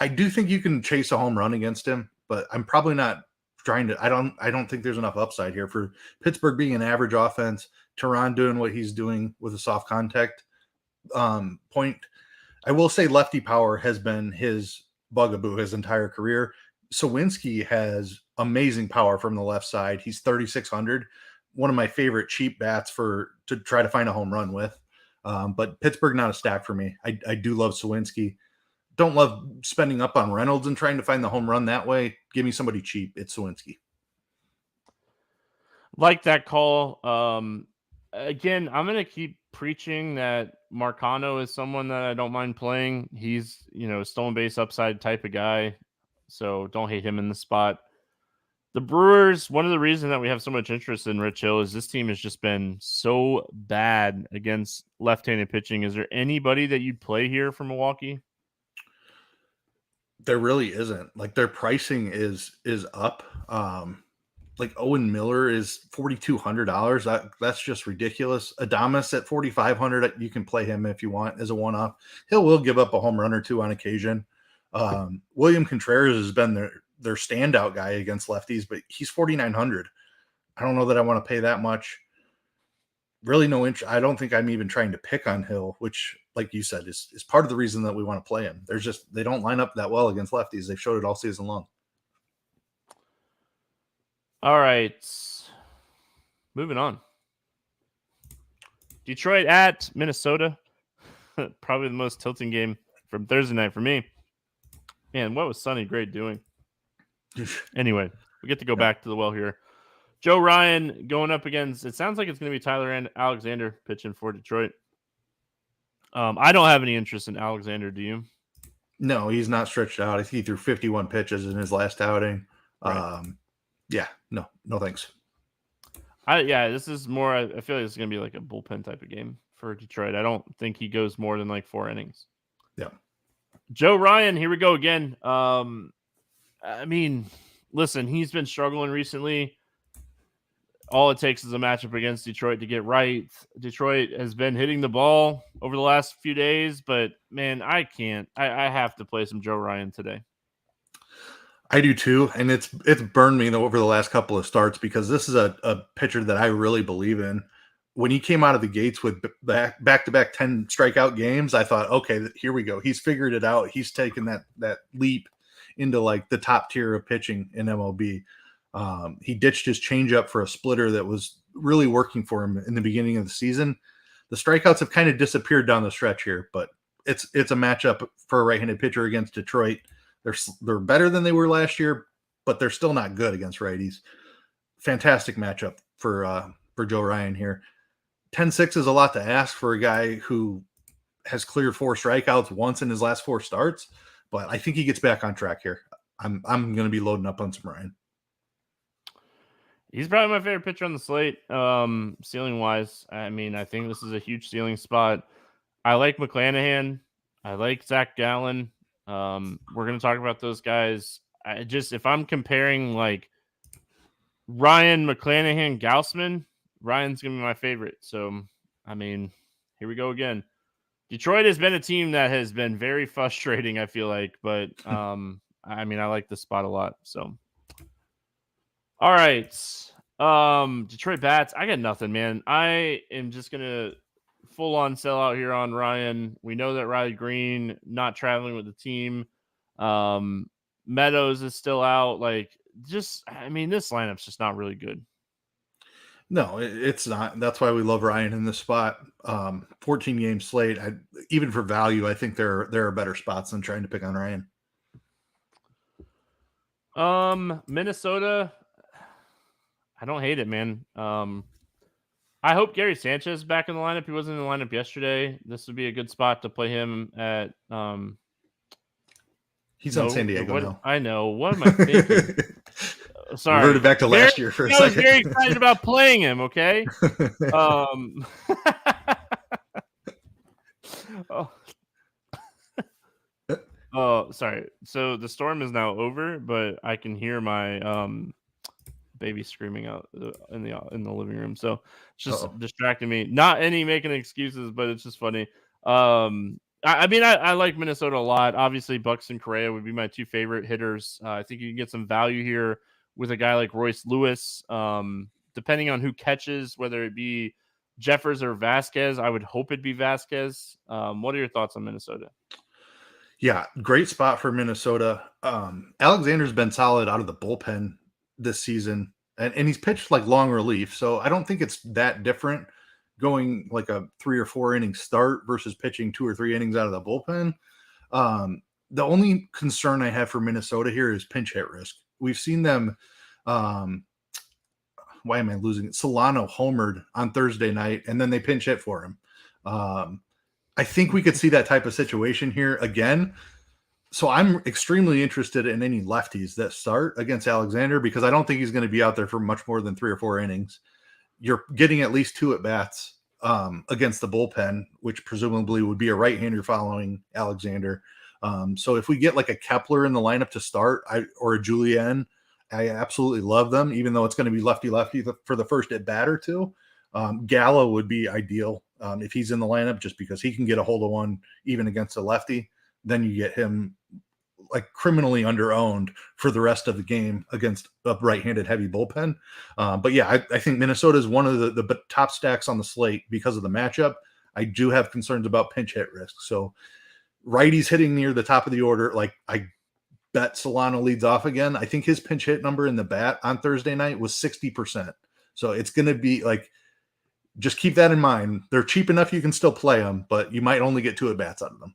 I do think you can chase a home run against him, but I'm probably not trying to. I don't think there's enough upside here for Pittsburgh being an average offense. Tehran doing what he's doing with a soft contact point. I will say lefty power has been his bugaboo his entire career. Sawinski has amazing power from the left side. He's 3,600. One of my favorite cheap bats to try to find a home run with. But Pittsburgh, not a stack for me. I do love Sawinski. Don't love spending up on Reynolds and trying to find the home run that way. Give me somebody cheap. It's Sawinski. Like that call. Again, I'm going to keep preaching that Marcano is someone that I don't mind playing. He's, you know, stolen base upside type of guy. So don't hate him in the spot. The Brewers, one of the reasons that we have so much interest in Rich Hill is this team has just been so bad against left-handed pitching. Is there anybody that you'd play here for Milwaukee? There really isn't. Like their pricing is up. Like Owen Miller is $4,200. That's just ridiculous. Adames at $4,500. You can play him if you want as a one-off. Hill will give up a home run or two on occasion. William Contreras has been their standout guy against lefties, but he's $4,900. I don't know that I want to pay that much. Really no interest. I don't think I'm even trying to pick on Hill, which, like you said, is part of the reason that we want to play him. They don't line up that well against lefties. They've showed it all season long. All right. Moving on. Detroit at Minnesota. Probably the most tilting game from Thursday night for me. Man, what was Sonny Gray doing? Anyway, we get to go back to the well here. Joe Ryan going up against, it sounds like it's going to be Tyler Alexander pitching for Detroit. I don't have any interest in Alexander. Do you? No, he's not stretched out. I think he threw 51 pitches in his last outing. Right. Yeah, no thanks. This is more, I feel like it's going to be like a bullpen type of game for Detroit. I don't think he goes more than like 4 innings. Yeah. Joe Ryan, here we go again. I mean, listen, he's been struggling recently. All it takes is a matchup against Detroit to get right. Detroit has been hitting the ball over the last few days, but man, I can't. I have to play some Joe Ryan today. I do too, and it's burned me over the last couple of starts because this is a pitcher that I really believe in. When he came out of the gates with back-to-back 10 strikeout games, I thought, okay, here we go. He's figured it out. He's taken that leap into like the top tier of pitching in MLB. He ditched his changeup for a splitter that was really working for him in the beginning of the season. The strikeouts have kind of disappeared down the stretch here, but it's a matchup for a right-handed pitcher against Detroit. They're better than they were last year, but they're still not good against righties. Fantastic matchup for Joe Ryan here. 10-6 is a lot to ask for a guy who has cleared 4 strikeouts once in his last 4 starts, but I think he gets back on track here. I'm going to be loading up on some Ryan. He's probably my favorite pitcher on the slate, ceiling wise. I mean, I think this is a huge ceiling spot. I like McClanahan. I like Zach Gallen. We're going to talk about those guys. If I'm comparing like Ryan, McClanahan, Gaussman, Ryan's going to be my favorite. So, I mean, here we go again. Detroit has been a team that has been very frustrating, I feel like, but I mean, I like this spot a lot. So, all right. Detroit Bats, I got nothing, man. I am just gonna full on sell out here on Ryan. We know that Riley Green not traveling with the team. Meadows is still out. Like, I mean, this lineup's just not really good. No, it's not. That's why we love Ryan in this spot. 14 game slate. Even for value, I think there are better spots than trying to pick on Ryan. Minnesota, I don't hate it, man. I hope Gary Sanchez is back in the lineup. He wasn't in the lineup yesterday. This would be a good spot to play him at. He's on San Diego now. I know. What am I thinking? Sorry. Reverted back to last year for a second. I was very excited about playing him, okay? Oh, sorry. So the storm is now over, but I can hear my baby screaming out in the living room. So it's just distracting me. Not any making excuses, but it's just funny. I mean, I like Minnesota a lot. Obviously, Buxton Correa would be my two favorite hitters. I think you can get some value here with a guy like Royce Lewis. Depending on who catches, whether it be Jeffers or Vasquez, I would hope it'd be Vasquez. What are your thoughts on Minnesota? Yeah, great spot for Minnesota. Alexander's been solid out of the bullpen this season, and he's pitched like long relief, so I don't think it's that different going like a 3 or 4 inning start versus pitching 2 or 3 innings out of the bullpen. The only concern I have for Minnesota here is pinch hit risk. We've seen them. Why am I losing it? Solano homered on Thursday night, and then they pinch hit for him. I think we could see that type of situation here again. So I'm extremely interested in any lefties that start against Alexander because I don't think he's going to be out there for much more than 3 or 4 innings. You're getting at least 2 at-bats against the bullpen, which presumably would be a right-hander following Alexander. So if we get like a Kepler in the lineup to start or a Julian, I absolutely love them, even though it's going to be lefty-lefty for the first at-bat or two. Gallo would be ideal if he's in the lineup just because he can get a hold of one even against a lefty. Then you get him like criminally underowned for the rest of the game against a right-handed heavy bullpen. But yeah, I think Minnesota is one of the top stacks on the slate because of the matchup. I do have concerns about pinch hit risk. So righties hitting near the top of the order, like I bet Solano leads off again. I think his pinch hit number in the bat on Thursday night was 60%. So it's going to be like, just keep that in mind. They're cheap enough you can still play them, but you might only get 2 at-bats out of them.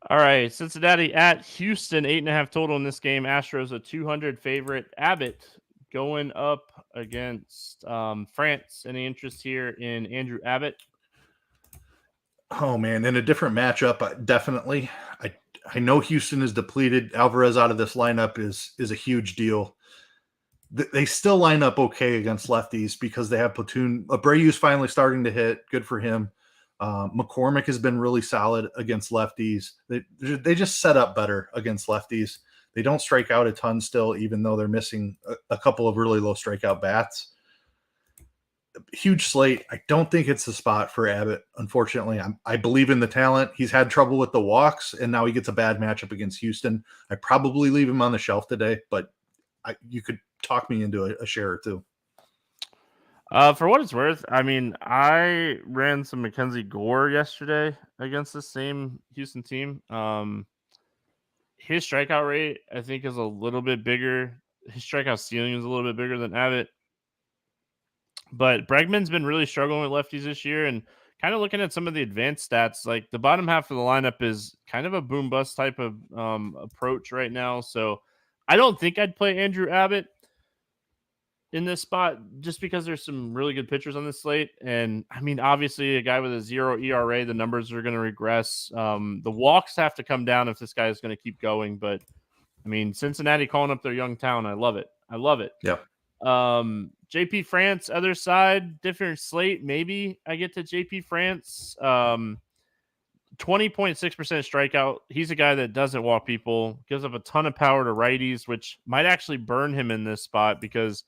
All right, Cincinnati at Houston, 8.5 total in this game. Astros a 200 favorite. Abbott going up against France. Any interest here in Andrew Abbott? Oh man, in a different matchup, definitely. I know Houston is depleted. Alvarez out of this lineup is a huge deal. They still line up okay against lefties because they have platoon. Abreu's finally starting to hit. Good for him. McCormick has been really solid against lefties. They just set up better against lefties. They don't strike out a ton still, even though they're missing a couple of really low strikeout bats. Huge slate. I don't think it's the spot for Abbott, unfortunately. I believe in the talent. He's had trouble with the walks, and now he gets a bad matchup against Houston. I probably leave him on the shelf today, but you could talk me into a share or two. For what it's worth, I mean, I ran some Mackenzie Gore yesterday against the same Houston team. His strikeout rate, I think, is a little bit bigger. His strikeout ceiling is a little bit bigger than Abbott. But Bregman's been really struggling with lefties this year, and kind of looking at some of the advanced stats, like the bottom half of the lineup is kind of a boom bust type of approach right now. So I don't think I'd play Andrew Abbott in this spot just because there's some really good pitchers on this slate. And I mean, obviously a guy with a 0 ERA, the numbers are going to regress. The walks have to come down if this guy is going to keep going. But I mean, Cincinnati calling up their young talent. I love it. Yep. JP France, other side, different slate. Maybe I get to JP France. 20.6% strikeout. He's a guy that doesn't walk people, gives up a ton of power to righties, which might actually burn him in this spot because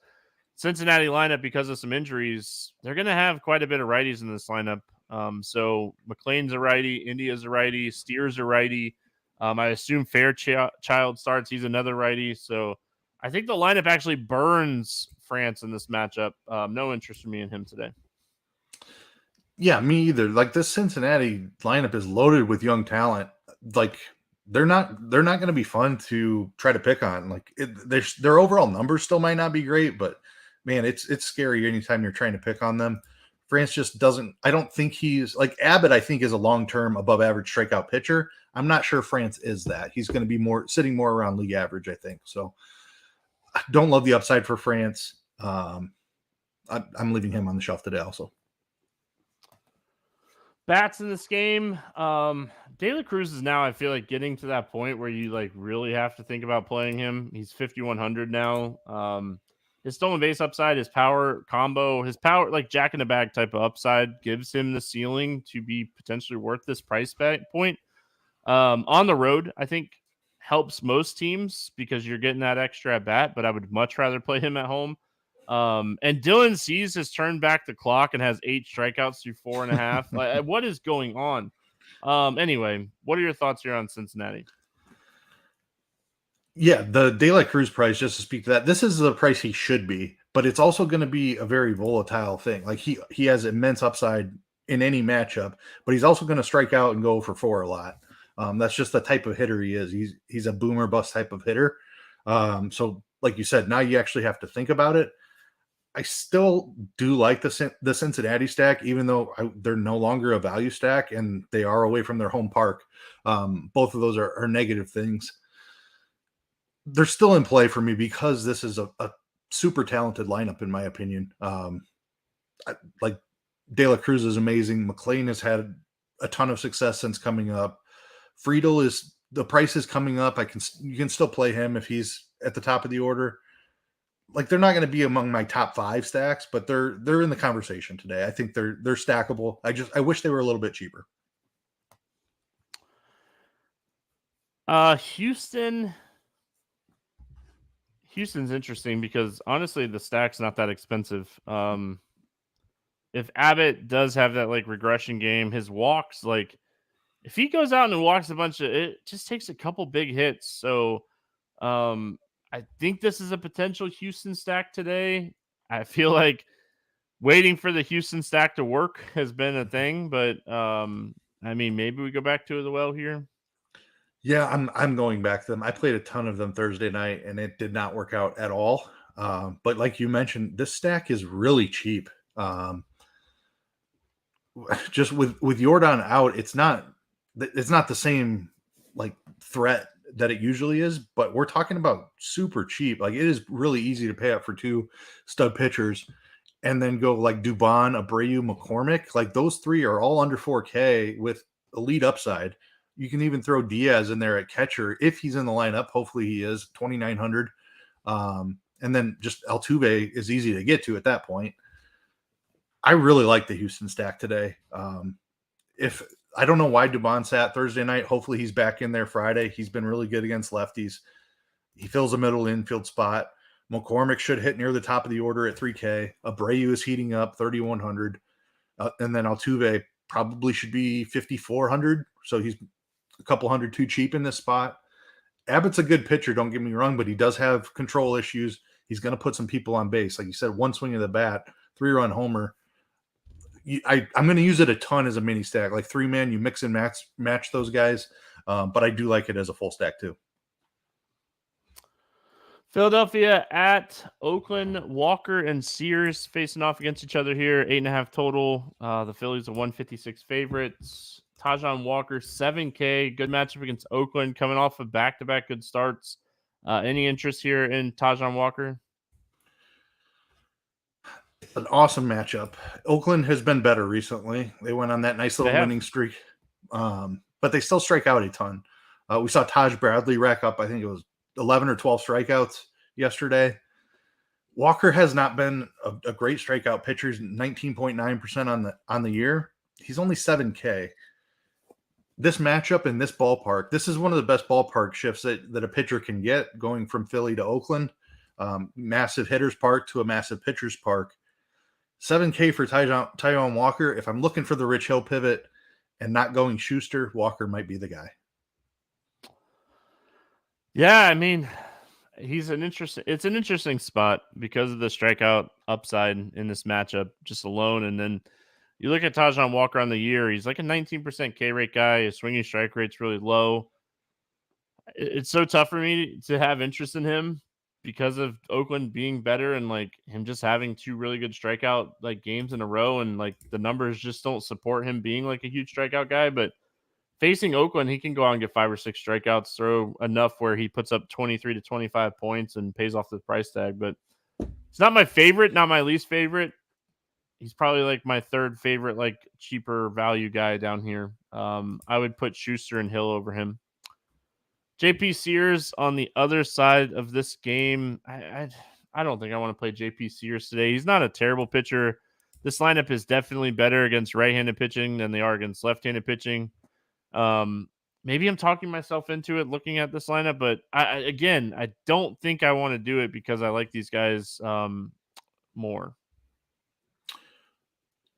Cincinnati lineup, because of some injuries, they're going to have quite a bit of righties in this lineup. So McLean's a righty, India's a righty, Steer's a righty. I assume Fairchild starts. He's another righty. So I think the lineup actually burns France in this matchup. No interest for me in him today. Yeah, me either. Like this Cincinnati lineup is loaded with young talent. Like they're not going to be fun to try to pick on. Like their overall numbers still might not be great, but man, it's scary anytime you're trying to pick on them. France just doesn't. I don't think he's like Abbott. I think is a long-term above average strikeout pitcher. I'm not sure France is that. He's going to be sitting more around league average, I think. So I don't love the upside for France. I'm leaving him on the shelf today also. Bats in this game. De La Cruz is now, I feel like, getting to that point where you like really have to think about playing him. He's 5,100 now. His stolen base upside, his power combo, his power, like jack in the bag type of upside, gives him the ceiling to be potentially worth this price point. On the road, I think helps most teams because you're getting that extra at bat, but I would much rather play him at home. And Dylan Cease has turned back the clock and has 8 strikeouts through 4.5. Like, what is going on? Anyway, what are your thoughts here on Cincinnati? Yeah, the De La Cruz price, just to speak to that, this is the price he should be, but it's also going to be a very volatile thing. Like he has immense upside in any matchup, but he's also going to strike out and go for 4 a lot. That's just the type of hitter he is. He's a boomer bust type of hitter. So like you said, now you actually have to think about it. I still do like the Cincinnati stack, even though they're no longer a value stack and they are away from their home park. Both of those are negative things. They're still in play for me because this is a super talented lineup, in my opinion. Like De La Cruz is amazing. McLean has had a ton of success since coming up. Friedel the price is coming up. You can still play him if he's at the top of the order. Like they're not going to be among my top 5 stacks, but they're in the conversation today. I think they're stackable. I wish they were a little bit cheaper. Houston's interesting because honestly, the stack's not that expensive. If Abbott does have that like regression game, his walks, like if he goes out and walks a bunch it just takes a couple big hits. So I think this is a potential Houston stack today. I feel like waiting for the Houston stack to work has been a thing, but I mean, maybe we go back to the well here. Yeah, I'm going back to them. I played a ton of them Thursday night, and it did not work out at all. But like you mentioned, this stack is really cheap. Just with Yordan out, it's not the same like threat that it usually is. But we're talking about super cheap. Like it is really easy to pay up for 2 stud pitchers, and then go like Dubon, Abreu, McCormick. Like those 3 are all under 4K with elite upside. You can even throw Diaz in there at catcher if he's in the lineup. Hopefully he is 2,900. And then just Altuve is easy to get to at that point. I really like the Houston stack today. If I don't know why Dubon sat Thursday night. Hopefully he's back in there Friday. He's been really good against lefties. He fills a middle infield spot. McCormick should hit near the top of the order at 3K. Abreu is heating up 3,100. And then Altuve probably should be 5,400. So he's a couple hundred too cheap in this spot. Abbott's a good pitcher, don't get me wrong, but he does have control issues. He's going to put some people on base. Like you said, 1 swing of the bat, 3-run homer. I'm going to use it a ton as a mini stack. Like 3-man, you mix and match those guys. But I do like it as a full stack too. Philadelphia at Oakland. Walker and Sears facing off against each other here. 8.5 total. The Phillies are 156 favorites. Tajon Walker, 7K. Good matchup against Oakland, coming off of back-to-back good starts. Any interest here in Tajon Walker? An awesome matchup. Oakland has been better recently. They went on that nice little winning streak, but they still strike out a ton. We saw Taj Bradley rack up, I think it was 11 or 12 strikeouts yesterday. Walker has not been a great strikeout pitcher. He's 19.9% on the year. He's only 7K. This matchup in this ballpark, this is one of the best ballpark shifts that a pitcher can get, going from Philly to Oakland. Massive hitter's park to a massive pitcher's park. $7K for Taijuan Walker. If I'm looking for the Rich Hill pivot and not going Schuster, Walker might be the guy. Yeah, I mean, it's an interesting spot because of the strikeout upside in this matchup just alone. And then you look at Taijuan Walker on the year, he's like a 19% K rate guy. His swinging strike rate's really low. It's so tough for me to have interest in him because of Oakland being better and like him just having two really good strikeout like games in a row, and like the numbers just don't support him being like a huge strikeout guy. But facing Oakland, he can go out and get 5 or 6 strikeouts, throw enough where he puts up 23 to 25 points and pays off the price tag. But it's not my favorite, not my least favorite. He's probably like my third favorite, like cheaper value guy down here. I would put Schuster and Hill over him. JP Sears on the other side of this game. I don't think I want to play JP Sears today. He's not a terrible pitcher. This lineup is definitely better against right-handed pitching than they are against left-handed pitching. Maybe I'm talking myself into it looking at this lineup, but I don't think I want to do it because I like these guys more.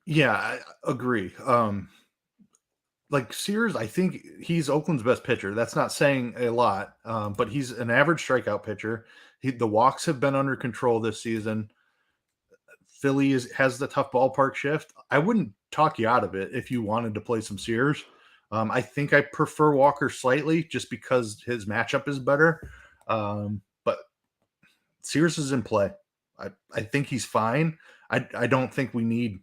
Yeah, I agree. Like Sears, I think he's Oakland's best pitcher. That's not saying a lot, but he's an average strikeout pitcher. The walks have been under control this season. Philly has the tough ballpark shift. I wouldn't talk you out of it if you wanted to play some Sears. I think I prefer Walker slightly just because his matchup is better. But Sears is in play. I think he's fine. I don't think we need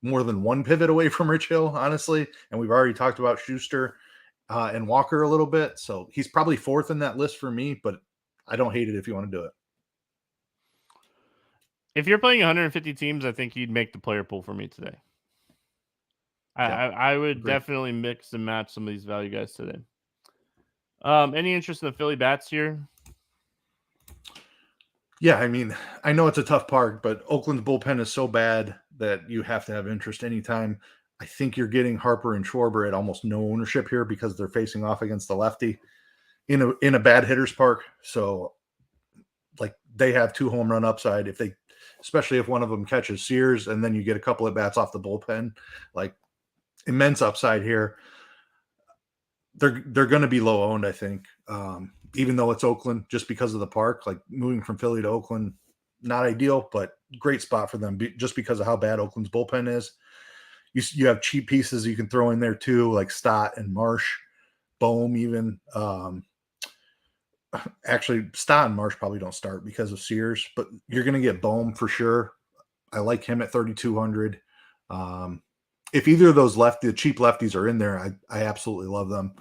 more than one pivot away from Rich Hill, honestly. And we've already talked about Schuster and Walker a little bit. So he's probably fourth in that list for me, but I don't hate it if you want to do it. If you're playing 150 teams, I think you'd make the player pool for me today. I would definitely mix and match some of these value guys today. Any interest in the Philly bats here? Yeah, I mean, I know it's a tough park, but Oakland's bullpen is so bad that you have to have interest anytime. I think you're getting Harper and Schwarber at almost no ownership here because they're facing off against the lefty in a bad hitter's park. So, like, they have 2 home run upside especially if one of them catches Sears, and then you get a couple of bats off the bullpen, like immense upside here. They're going to be low owned, I think. Even though it's Oakland, just because of the park, like moving from Philly to Oakland, not ideal, but great spot for them just because of how bad Oakland's bullpen is. You have cheap pieces you can throw in there too, like Stott and Marsh, Bohm even. Actually, Stott and Marsh probably don't start because of Sears, but you're going to get Bohm for sure. I like him at 3,200. If either of those the cheap lefties are in there, I absolutely love them.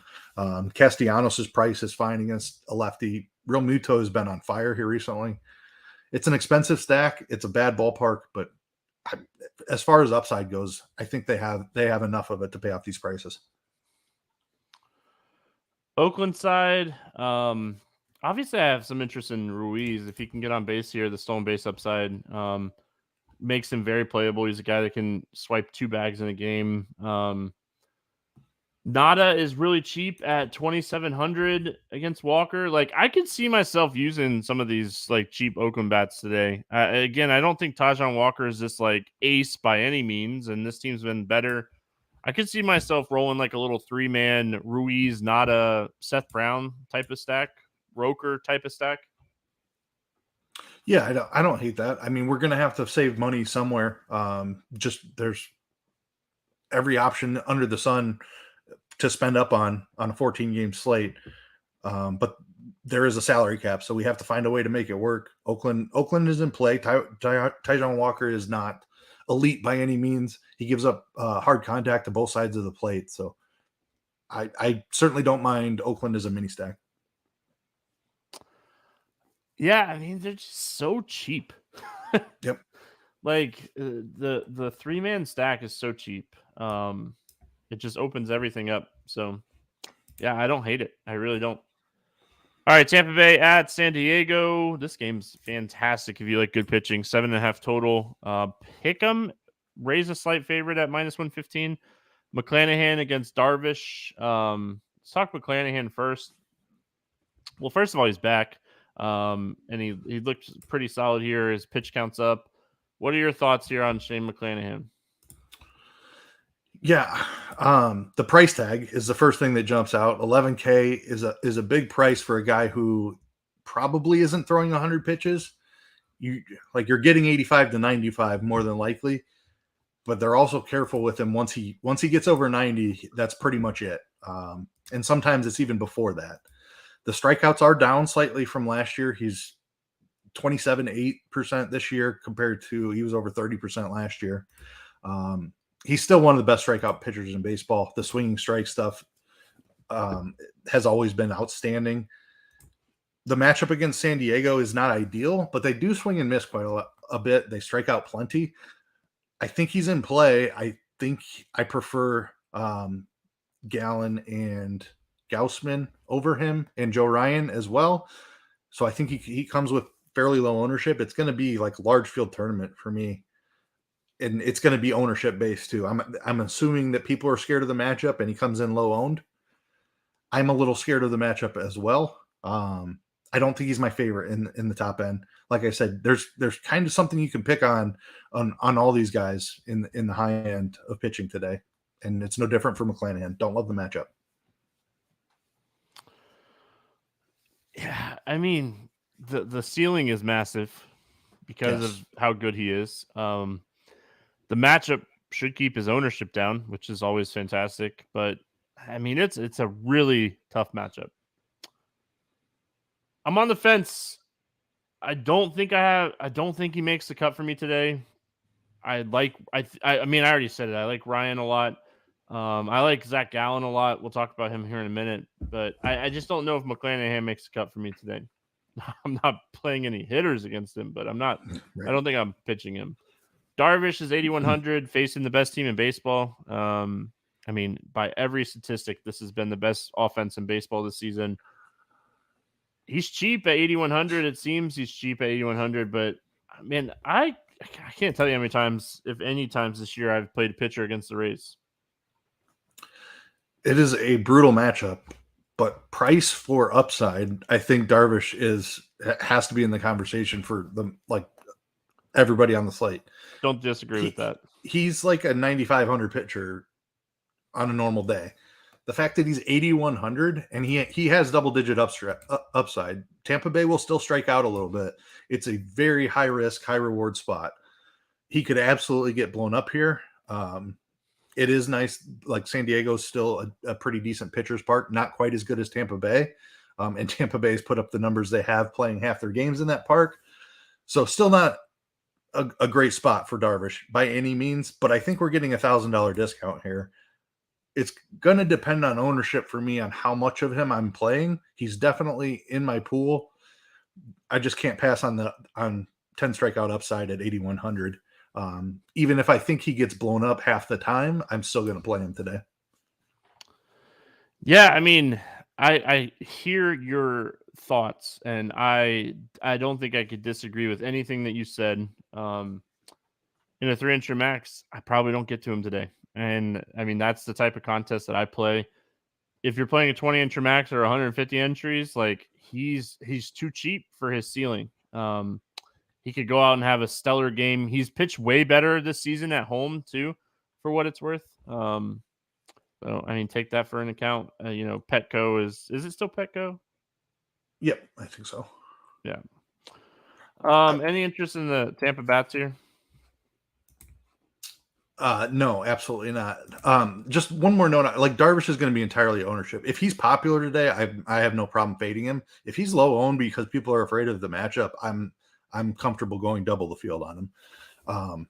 Castellanos' price is fine against a lefty. Real Muto has been on fire here recently. It's an expensive stack. It's a bad ballpark, but as far as upside goes, I think they have enough of it to pay off these prices. Oakland side, obviously I have some interest in Ruiz. If he can get on base here, the stolen base upside makes him very playable. He's a guy that can swipe 2 bags in a game. Nada is really cheap at 2,700 against Walker. Like, I could see myself using some of these like cheap Oakland bats today. Again, I don't think Taijuan Walker is this like ace by any means, and this team's been better. I could see myself rolling like a little 3-man Ruiz, Nada, Seth Brown type of stack, Roker type of stack. Yeah, I don't hate that. I mean, we're going to have to save money somewhere. Just there's every option under the sun to spend up on a 14-game slate. But there is a salary cap, so we have to find a way to make it work. Oakland is in play. Taijuan Walker is not elite by any means. He gives up hard contact to both sides of the plate. So I certainly don't mind Oakland as a mini stack. Yeah, I mean, they're just so cheap. Yep. Like the 3-man stack is so cheap. It just opens everything up. So yeah, I don't hate it. I really don't. All right, Tampa Bay at San Diego. This game's fantastic if you like good pitching. 7.5 total. Pick 'em. Raise a slight favorite at -115. McClanahan against Darvish. Let's talk McClanahan first. Well, first of all, he's back. And he looked pretty solid here. His pitch count's up. What are your thoughts here on Shane McClanahan? Yeah, the price tag is the first thing that jumps out. $11K is a big price for a guy who probably isn't throwing 100 pitches. You're getting 85 to 95 more than likely, but they're also careful with him once he gets over 90. That's pretty much it, and sometimes it's even before that. The strikeouts are down slightly from last year. He's 27.8% this year compared to he was over 30% last year. He's still one of the best strikeout pitchers in baseball. The swinging strike stuff has always been outstanding. The matchup against San Diego is not ideal, but they do swing and miss quite a bit. They strike out plenty. I think he's in play. I think I prefer Gallen and Gaussman over him and Joe Ryan as well. So I think he comes with fairly low ownership. It's going to be like large field tournament for me. And it's going to be ownership based too. I'm assuming that people are scared of the matchup and he comes in low owned. I'm a little scared of the matchup as well. I don't think he's my favorite in the top end. Like I said, there's kind of something you can pick on all these guys in the high end of pitching today. And it's no different for McClanahan. Don't love the matchup. Yeah, I mean, the ceiling is massive because of how good he is. The matchup should keep his ownership down, which is always fantastic. But I mean, it's a really tough matchup. I'm on the fence. I don't think he makes the cut for me today. I mean, I already said it. I like Ryan a lot. I like Zach Gallen a lot. We'll talk about him here in a minute. But I just don't know if McClanahan makes the cut for me today. I'm not playing any hitters against him, but I'm not. Right. I don't think I'm pitching him. Darvish is 8,100, facing the best team in baseball. I mean, by every statistic, this has been the best offense in baseball this season. He's cheap at 8,100. It seems he's cheap at 8,100, but man, I can't tell you how many times, if any times this year, I've played a pitcher against the Rays. It is a brutal matchup, but price for upside, I think Darvish has to be in the conversation for everybody on the slate. Don't disagree with that. He's like a 9,500 pitcher on a normal day. The fact that he's 8,100 and he has double-digit upside, Tampa Bay will still strike out a little bit. It's a very high-risk, high-reward spot. He could absolutely get blown up here. It is nice. Like San Diego's still a pretty decent pitcher's park, not quite as good as Tampa Bay. And Tampa Bay's put up the numbers they have playing half their games in that park. So still not a great spot for Darvish by any means, but I think we're getting $1,000 discount here. It's going to depend on ownership for me on how much of him I'm playing. He's definitely in my pool. I just can't pass on 10 strikeout upside at 8,100. Even if I think he gets blown up half the time, I'm still going to play him today. Yeah, I mean, I hear your thoughts, and I don't think I could disagree with anything that you said. In a 3-incher max, I probably don't get to him today. And I mean, that's the type of contest that I play. If you're playing a 20-incher max or 150 entries, like he's too cheap for his ceiling. He could go out and have a stellar game. He's pitched way better this season at home too, for what it's worth. So I mean, take that for an account. Petco is it still Petco? Yep, I think so. Yeah. Any interest in the Tampa Bats here? No, absolutely not. Just one more note. Like Darvish is going to be entirely ownership. If he's popular today, I have no problem fading him. If he's low owned because people are afraid of the matchup, I'm comfortable going double the field on him.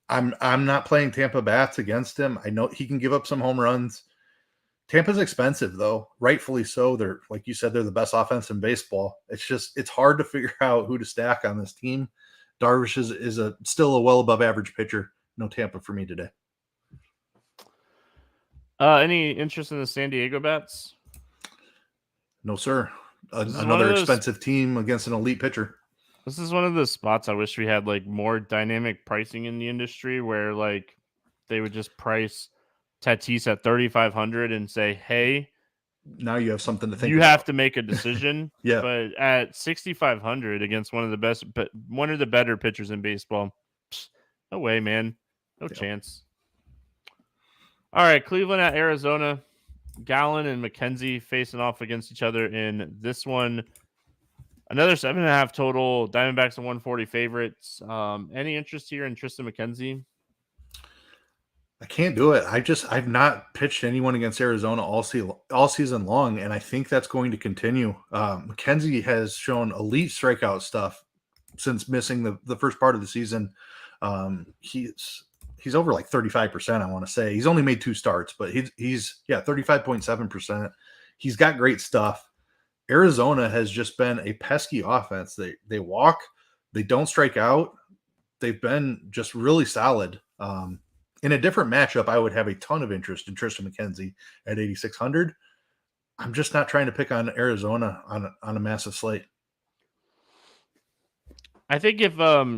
I'm not playing Tampa Bats against him. I know he can give up some home runs. Tampa's expensive though, rightfully so. They're, like you said, they're the best offense in baseball. It's hard to figure out who to stack on this team. Darvish is still a well above average pitcher. No Tampa for me today. Any interest in the San Diego Bats? No, sir. Another expensive team against an elite pitcher. This is one of the spots I wish we had like more dynamic pricing in the industry where like they would just price Tatis at 3,500 and say, hey, now you have something to think about. You have to make a decision. Yeah. But at 6,500 against one of the better pitchers in baseball, No way, man. No chance. All right, Cleveland at Arizona. Gallen and McKenzie facing off against each other in this one. Another 7.5 total. Diamondbacks and 140 favorites. Any interest here in Tristan McKenzie? I can't do it. I've not pitched anyone against Arizona all season long, and I think that's going to continue. McKenzie has shown elite strikeout stuff since missing the first part of the season. He's over like 35%, I want to say. He's only made 2 starts, but he's 35.7%. He's got great stuff. Arizona has just been a pesky offense. They walk, they don't strike out. They've been just really solid. In a different matchup, I would have a ton of interest in Tristan McKenzie at 8,600. I'm just not trying to pick on Arizona on a massive slate. I think if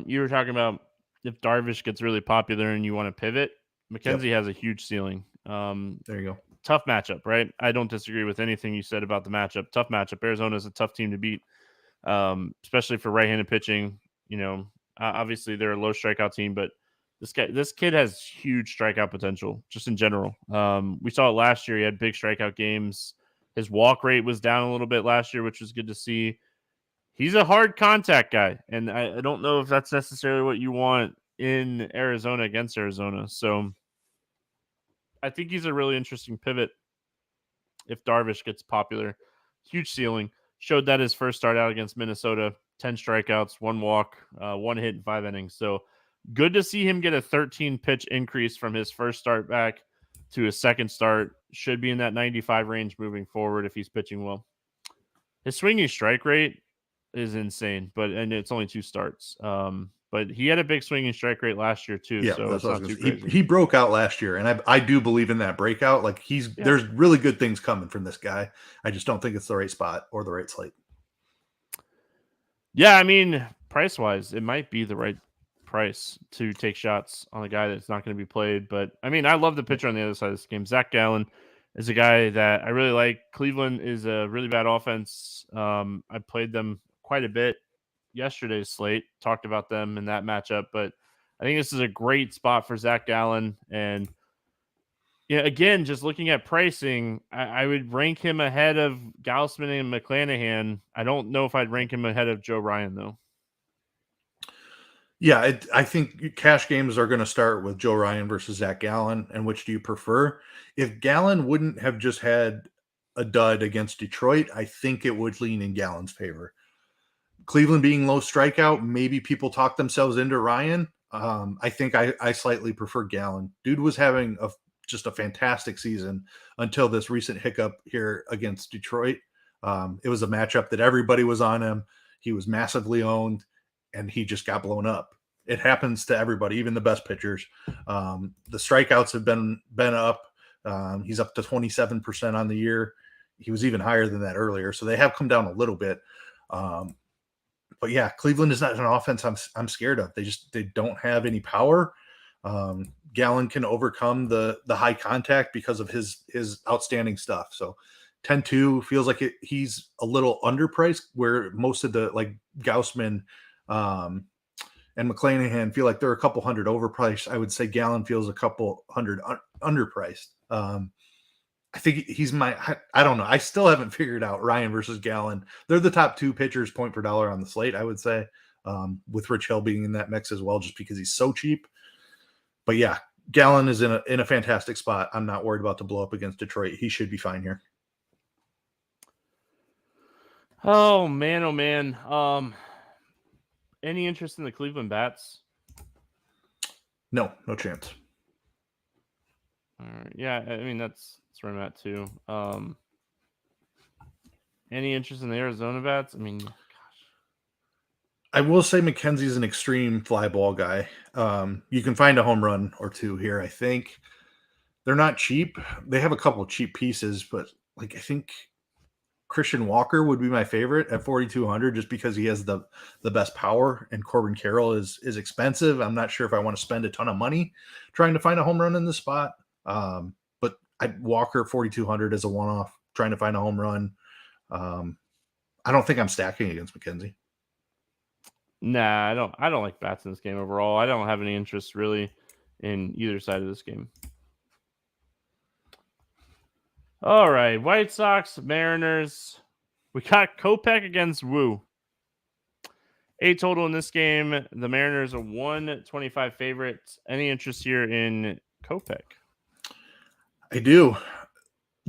you were talking about if Darvish gets really popular and you want to pivot, McKenzie has a huge ceiling. There you go. Tough matchup, right? I don't disagree with anything you said about the matchup. Tough matchup. Arizona is a tough team to beat, especially for right-handed pitching. Obviously they're a low strikeout team, but this kid has huge strikeout potential just in general. We saw it last year. He had big strikeout games. His walk rate was down a little bit last year, which was good to see. He's a hard contact guy, and I don't know if that's necessarily what you want in Arizona against Arizona. So I think he's a really interesting pivot if Darvish gets popular. Huge ceiling. Showed that his first start out against Minnesota, 10 strikeouts, 1 walk, 1 hit in 5 innings. So good to see him get a 13-pitch increase from his first start back to his second start. Should be in that 95 range moving forward if he's pitching well. His swinging strike rate is insane, and it's only 2 starts. But he had a big swinging strike rate last year too. Yeah, so that's what I was not too gonna say. crazy. He broke out last year, and I do believe in that breakout. Like there's really good things coming from this guy. I just don't think it's the right spot or the right slate. Yeah, I mean, price wise, it might be the right price to take shots on a guy that's not going to be played. But I mean, I love the pitcher on the other side of this game. Zach Gallen is a guy that I really like. Cleveland is a really bad offense. I played them quite a bit yesterday's slate, talked about them in that matchup, but I think this is a great spot for Zach Gallen. And again, just looking at pricing, I would rank him ahead of Gausman and McClanahan. I don't know if I'd rank him ahead of Joe Ryan, though. Yeah, I think cash games are going to start with Joe Ryan versus Zach Gallen. And which do you prefer? If Gallen wouldn't have just had a dud against Detroit, I think it would lean in Gallen's favor. Cleveland being low strikeout, maybe people talk themselves into Ryan. I think I slightly prefer Gallen. Dude was having just a fantastic season until this recent hiccup here against Detroit. It was a matchup that everybody was on him. He was massively owned, and he just got blown up. It happens to everybody, even the best pitchers. The strikeouts have been up. He's up to 27% on the year. He was even higher than that earlier, so they have come down a little bit. But yeah, Cleveland is not an offense I'm scared of. They don't have any power. Gallen can overcome the high contact because of his outstanding stuff. So 10-2 feels like he's a little underpriced, where most of the like Gausman and McClanahan feel like they're a couple hundred overpriced. I would say Gallen feels a couple hundred underpriced. I think I don't know. I still haven't figured out Ryan versus Gallen. They're the top 2 pitchers point per dollar on the slate, I would say, with Rich Hill being in that mix as well, just because he's so cheap. But yeah, Gallen is in a fantastic spot. I'm not worried about the blow up against Detroit. He should be fine here. Oh man. Any interest in the Cleveland Bats? No chance. All right. Yeah, I mean that's where I'm at too. Any interest in the Arizona Bats? I mean, gosh. I will say McKenzie's an extreme fly ball guy. You can find a home run or 2 here. I think they're not cheap. They have a couple cheap pieces, but like I think Christian Walker would be my favorite at 4,200, just because he has the best power, and Corbin Carroll is expensive. I'm not sure if I want to spend a ton of money trying to find a home run in this spot. But Walker 4,200 as a one-off, trying to find a home run. I don't think I'm stacking against McKenzie. Nah, I don't like bats in this game overall. I don't have any interest really in either side of this game. All right, White Sox, Mariners. We got Kopech against Wu. 8 total in this game. The Mariners are 125 favorites. Any interest here in Kopech? I do.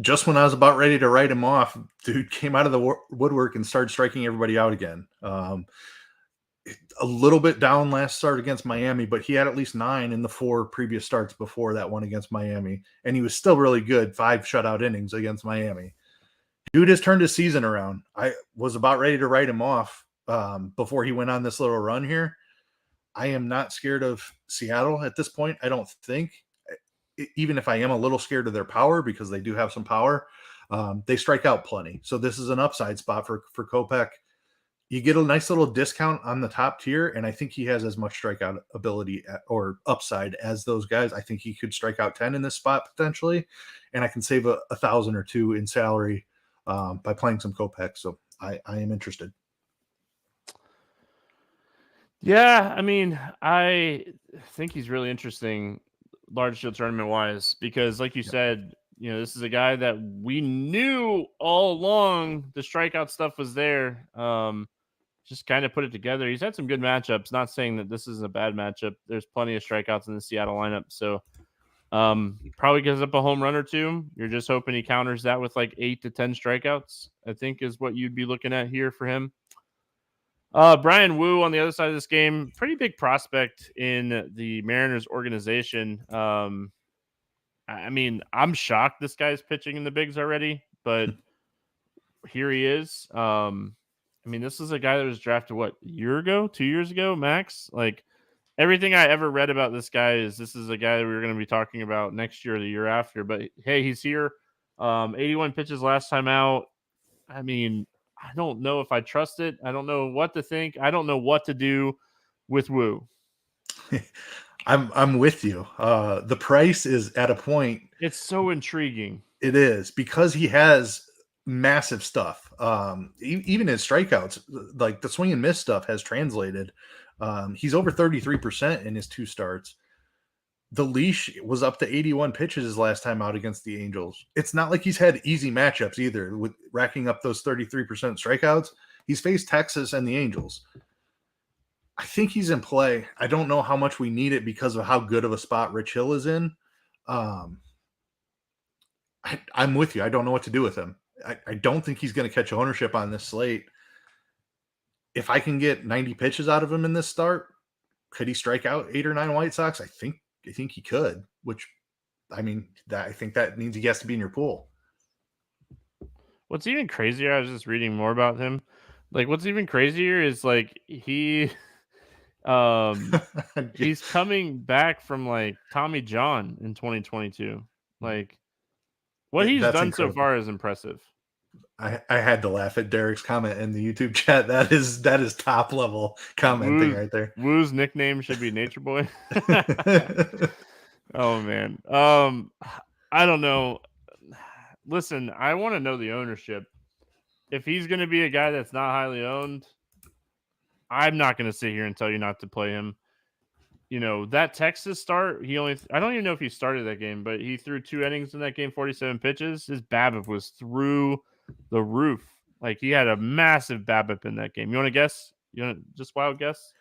Just when I was about ready to write him off, dude came out of the woodwork and started striking everybody out again. A little bit down last start against Miami, but he had at least 9 in the 4 previous starts before that one against Miami. And he was still really good, 5 shutout innings against Miami. Dude has turned his season around. I was about ready to write him off before he went on this little run here. I am not scared of Seattle at this point. I don't think, even if I am a little scared of their power, because they do have some power, they strike out plenty. So this is an upside spot for Kopech. You get a nice little discount on the top tier, and I think he has as much strikeout ability or upside as those guys. I think he could strike out 10 in this spot potentially, and I can save a 1,000 or 2 in salary by playing some Kopech. So I am interested. Yeah, I mean, I think he's really interesting large field tournament wise, because like you said, you know, this is a guy that we knew all along the strikeout stuff was there. Just kind of put it together. He's had some good matchups. Not saying that this is a bad matchup. There's plenty of strikeouts in the Seattle lineup. So probably gives up a home run or 2. You're just hoping he counters that with like 8 to 10 strikeouts, I think is what you'd be looking at here for him. Brian Wu on the other side of this game, pretty big prospect in the Mariners organization. I mean, I'm shocked this guy's pitching in the bigs already, but here he is. I mean, this is a guy that was drafted, what, a year ago, 2 years ago, max? Like, everything I ever read about this guy is this is a guy that we were going to be talking about next year or the year after. But, hey, he's here. 81 pitches last time out. I mean, I don't know if I trust it. I don't know what to think. I don't know what to do with Wu. I'm with you. The price is at a point. It's so intriguing. It is, because he has massive stuff. Even his strikeouts, like the swing and miss stuff, has translated. He's over 33% in his 2 starts. The leash was up to 81 pitches his last time out against the Angels. It's not like he's had easy matchups either with racking up those 33% strikeouts. He's faced Texas and the Angels. I think he's in play. I don't know how much we need it because of how good of a spot Rich Hill is in. I'm with you. I don't know what to do with him. I don't think he's going to catch ownership on this slate. If I can get 90 pitches out of him in this start, could he strike out 8 or 9 White Sox? I think he could, which, I mean, I think that means he has to be in your pool. What's even crazier, I was just reading more about him. Like, what's even crazier is, like, he's coming back from, like, Tommy John in 2022. Like, what he's done incredible so far is impressive. I had to laugh at Derek's comment in the YouTube chat. That is top level commenting right there. Wu's nickname should be Nature Boy. Oh man. I don't know. Listen, I want to know the ownership. If he's going to be a guy that's not highly owned, I'm not going to sit here and tell you not to play him. You know, that Texas start, I don't even know if he started that game, but he threw 2 innings in that game, 47 pitches. His BABIP was through the roof. Like, he had a massive BABIP in that game. You want to guess? You want to just wild guess?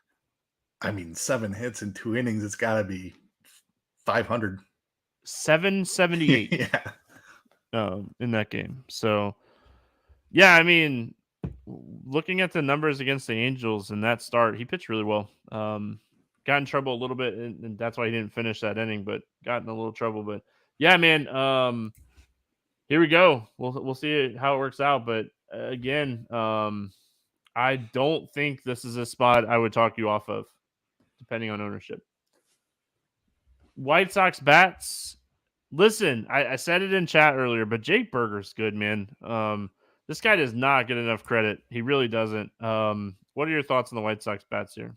I mean, 7 hits in 2 innings. It's got to be 500. 778. Yeah. In that game. So, yeah, I mean, looking at the numbers against the Angels in that start, he pitched really well. Got in trouble a little bit, and that's why he didn't finish that inning, but got in a little trouble. But yeah, man, here we go. We'll see how it works out. But again, I don't think this is a spot I would talk you off of, depending on ownership. White Sox bats. Listen, I said it in chat earlier, but Jake Berger's good, man. This guy does not get enough credit. He really doesn't. What are your thoughts on the White Sox bats here?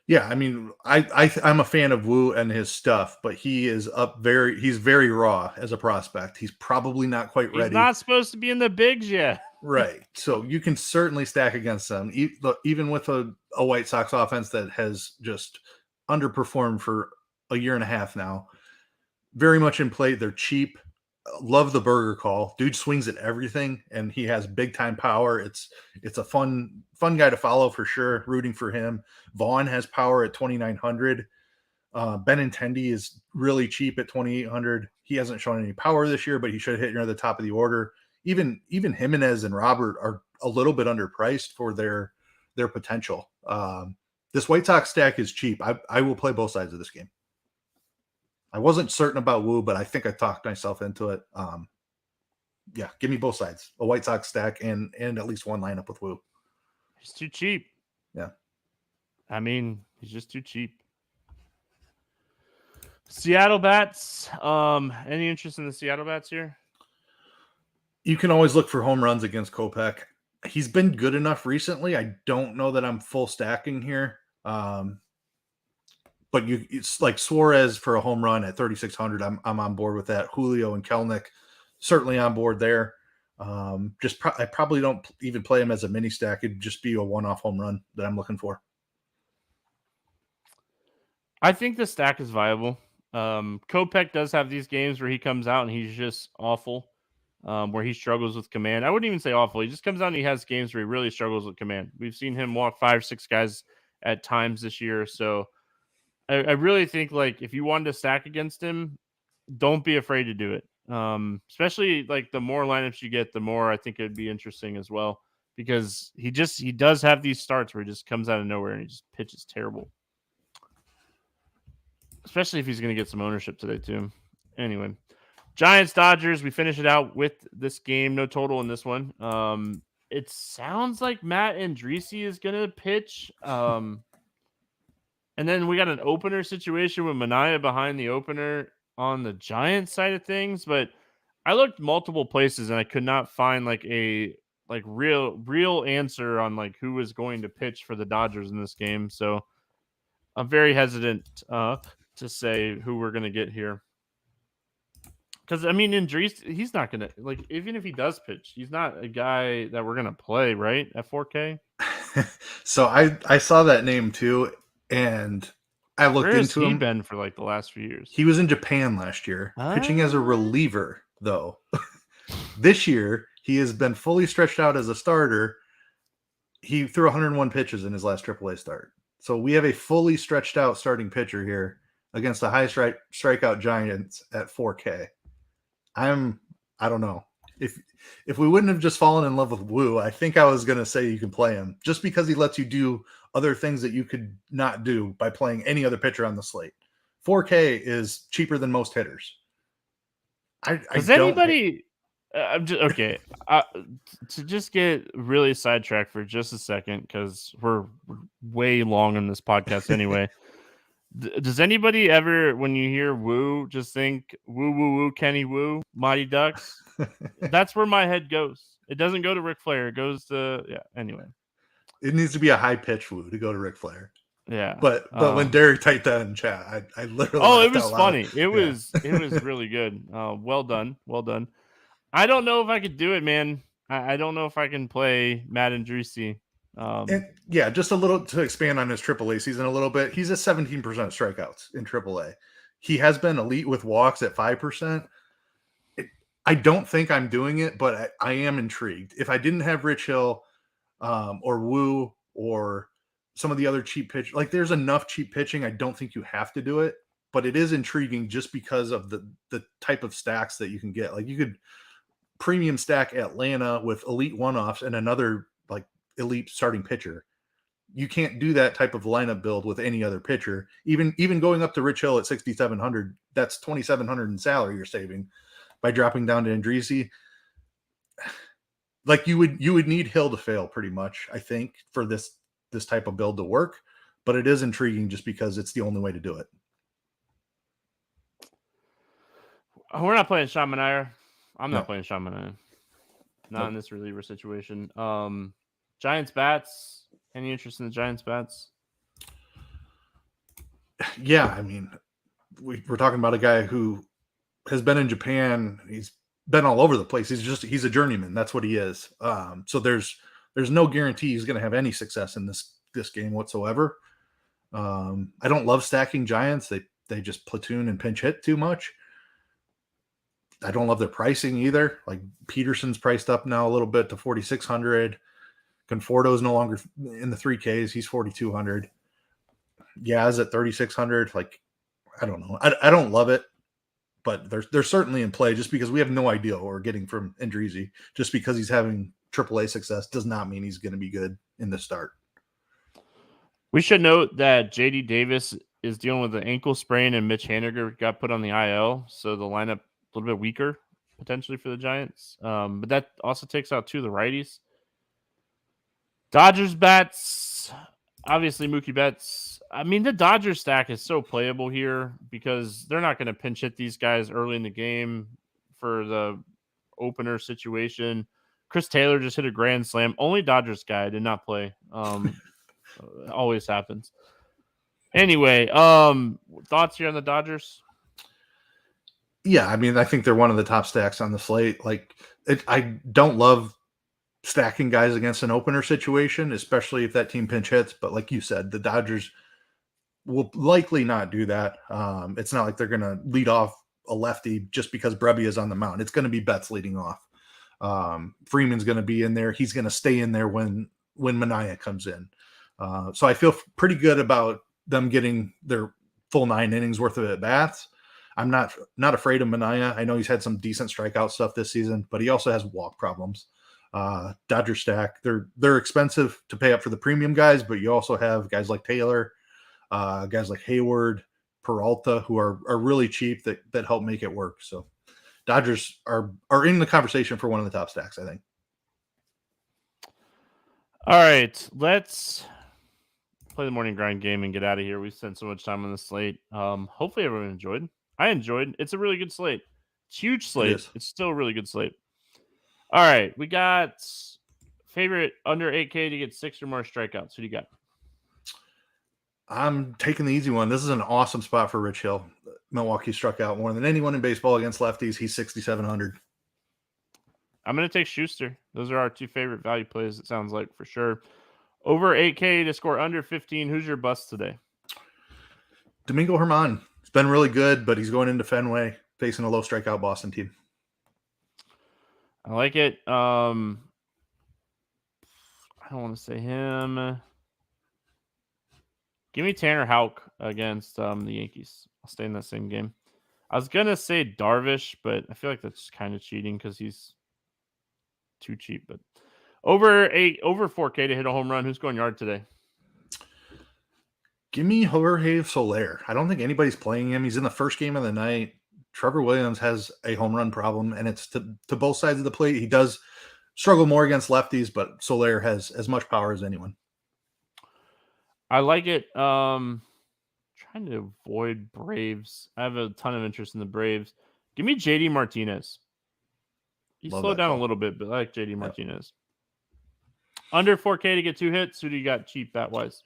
Yeah, I mean, I'm a fan of Wu and his stuff, but he's very raw as a prospect. He's probably not quite He's ready. not supposed to be in the bigs yet. Right. So you can certainly stack against them, even with a White Sox offense that has just underperformed for a year and a half now. Very much in play. They're cheap. Love the burger call. Dude swings at everything, and he has big time power. It's a fun guy to follow for sure. Rooting for him. Vaughn has power at 2,900. Benintendi is really cheap at 2,800. He hasn't shown any power this year, but he should hit near the top of the order. Even Jimenez and Robert are a little bit underpriced for their potential. This White Sox stack is cheap. I will play both sides of this game. I wasn't certain about Wu, but I think I talked myself into it. Yeah, give me both sides. A White Sox stack and at least one lineup with Wu. He's too cheap. Yeah. I mean, he's just too cheap. Seattle bats. Any interest in the Seattle bats here? You can always look for home runs against Kopech. He's been good enough recently. I don't know that I'm full stacking here. But it's like Suarez for a home run at 3,600. I'm on board with that. Julio and Kelnick certainly on board there. I probably don't even play him as a mini stack. It'd just be a one-off home run that I'm looking for. I think the stack is viable. Kopech does have these games where he comes out and he's just awful, where he struggles with command. I wouldn't even say awful. He just comes out and he has games where he really struggles with command. We've seen him walk 5-6 guys at times this year. So I really think, like, if you wanted to stack against him, don't be afraid to do it. Especially like the more lineups you get, the more I think it'd be interesting as well, because he does have these starts where he just comes out of nowhere and he just pitches terrible. Especially if he's going to get some ownership today too. Anyway, Giants Dodgers. We finish it out with this game. No total in this one. It sounds like Matt Andriese is going to pitch. And then we got an opener situation with Manaea behind the opener on the Giants side of things. But I looked multiple places and I could not find like a real answer on like who was going to pitch for the Dodgers in this game. So I'm very hesitant to say who we're going to get here. Because, I mean, Andriese, he's not going to, like, even if he does pitch, he's not a guy that we're going to play, right, at 4K? So I saw that name too, and I looked into him. Where has he been for, like, the last few years? He was in Japan last year, pitching as a reliever, though. This year, he has been fully stretched out as a starter. He threw 101 pitches in his last AAA start. So we have a fully stretched out starting pitcher here against the high strikeout Giants at 4K. I don't know. If we wouldn't have just fallen in love with Wu, I think I was going to say you can play him just because he lets you do other things that you could not do by playing any other pitcher on the slate. 4K is cheaper than most hitters. Does anybody... I'm just okay. To just get really sidetracked for just a second, because we're way long in this podcast anyway. Does anybody ever, when you hear Woo, just think woo Kenny Woo, Mighty Ducks? That's where my head goes. It doesn't go to Ric Flair. It goes to Anyway, it needs to be a high pitch Woo to go to Ric Flair. Yeah, but when Derek typed that in chat, I literally it was funny. It was really good. Well done. I don't know if I could do it, man. I don't know if I can play Matt Andriese. Just a little to expand on his AAA season a little bit. He's at 17% strikeouts in AAA. He has been elite with walks at 5%. I don't think I'm doing it, but I am intrigued. If I didn't have Rich Hill or Wu or some of the other cheap pitch, like there's enough cheap pitching, I don't think you have to do it. But it is intriguing just because of the type of stacks that you can get. Like you could premium stack Atlanta with elite one-offs and another like elite starting pitcher. You can't do that type of lineup build with any other pitcher. Even going up to Rich Hill at 6,700, that's 2,700 in salary you're saving by dropping down to Andriese. Like you would need Hill to fail pretty much, I think, for this type of build to work. But it is intriguing just because it's the only way to do it. We're not playing Sean Manaea. I'm not playing Sean Manaea. Not in this reliever situation. Giants bats. Any interest in the Giants bats? Yeah, I mean, we're talking about a guy who has been in Japan. He's been all over the place. He's a journeyman. That's what he is. So there's no guarantee he's going to have any success in this game whatsoever. I don't love stacking Giants. They just platoon and pinch hit too much. I don't love their pricing either. Like Peterson's priced up now a little bit to 4,600. Conforto's no longer in the 3Ks. He's 4,200. Yaz at 3,600. Like, I don't know. I don't love it, but they're certainly in play just because we have no idea what we're getting from Andreezy. Just because he's having AAA success does not mean he's going to be good in the start. We should note that JD Davis is dealing with an ankle sprain and Mitch Haniger got put on the IL. So the lineup a little bit weaker potentially for the Giants. But that also takes out two of the righties. Dodgers bats, obviously Mookie Betts. I mean, the Dodgers stack is so playable here because they're not going to pinch hit these guys early in the game for the opener situation. Chris Taylor just hit a grand slam. Only Dodgers guy did not play. Always happens. Anyway, thoughts here on the Dodgers? Yeah, I mean, I think they're one of the top stacks on the slate. Like, I don't love stacking guys against an opener situation, especially if that team pinch hits. But like you said, the Dodgers will likely not do that. It's not like they're going to lead off a lefty just because Brebbia is on the mound. It's going to be Betts leading off. Freeman's going to be in there. He's going to stay in there when Manaea comes in. So I feel pretty good about them getting their full 9 innings worth of at bats. I'm not afraid of Manaea. I know he's had some decent strikeout stuff this season, but he also has walk problems. Dodger stack, they're expensive to pay up for the premium guys, but you also have guys like Taylor, guys like Hayward, Peralta, who are really cheap that help make it work. So Dodgers are in the conversation for one of the top stacks, I think. All right, let's play the morning grind game and get out of here. We spent so much time on the slate. Hopefully everyone enjoyed. I enjoyed. It's a really good slate. It's huge slate. It's still a really good slate. All right, we got favorite under 8K to get 6 or more strikeouts. Who do you got? I'm taking the easy one. This is an awesome spot for Rich Hill. Milwaukee struck out more than anyone in baseball against lefties. He's 6,700. I'm going to take Schuster. Those are our 2 favorite value plays, it sounds like, for sure. Over 8K to score under 15. Who's your bust today? Domingo Germán. He's been really good, but he's going into Fenway facing a low strikeout Boston team. I like it. I don't want to say him. Give me Tanner Houck against the Yankees. I'll stay in that same game. I was going to say Darvish, but I feel like that's kind of cheating because he's too cheap. But over 4K to hit a home run. Who's going yard today? Give me Jorge Soler. I don't think anybody's playing him. He's in the first game of the night. Trevor Williams has a home run problem, and it's to both sides of the plate. He does struggle more against lefties, but Soler has as much power as anyone. I like it. Trying to avoid Braves. I have a ton of interest in the Braves. Give me JD Martinez. He slowed down a little bit, but I like JD Martinez. Under 4K to get 2 hits. Who do you got cheap bat-wise?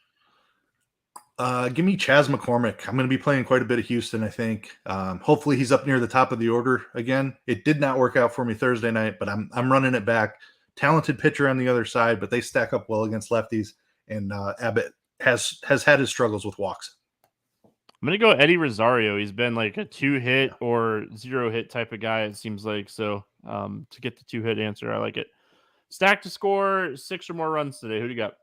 Give me Chas McCormick. I'm going to be playing quite a bit of Houston, I think. Hopefully he's up near the top of the order again. It did not work out for me Thursday night, but I'm running it back. Talented pitcher on the other side, but they stack up well against lefties. And Abbott has had his struggles with walks. I'm going to go Eddie Rosario. He's been like a 2-hit or 0-hit type of guy, it seems like. So to get the 2-hit answer, I like it. Stack to score 6 or more runs today. Who do you got?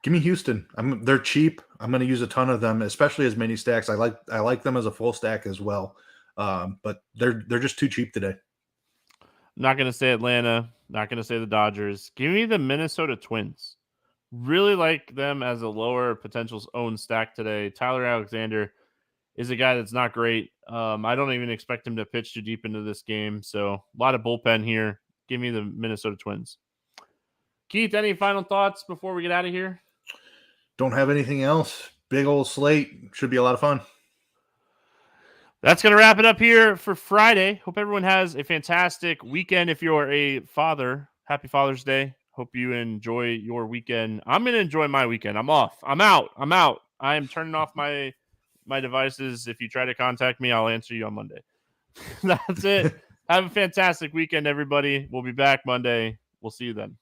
Give me Houston. They're cheap. I'm going to use a ton of them, especially as mini stacks. I like them as a full stack as well, but they're just too cheap today. I'm not going to say Atlanta. Not going to say the Dodgers. Give me the Minnesota Twins. Really like them as a lower potential own stack today. Tyler Alexander is a guy that's not great. I don't even expect him to pitch too deep into this game. So a lot of bullpen here. Give me the Minnesota Twins. Keith, any final thoughts before we get out of here? Don't have anything else. Big old slate. Should be a lot of fun. That's going to wrap it up here for Friday. Hope everyone has a fantastic weekend. If you're a father, happy Father's Day. Hope you enjoy your weekend. I'm going to enjoy my weekend. I'm off. I'm out. I am turning off my my devices. If you try to contact me, I'll answer you on Monday. That's it. Have a fantastic weekend, everybody. We'll be back Monday. We'll see you then.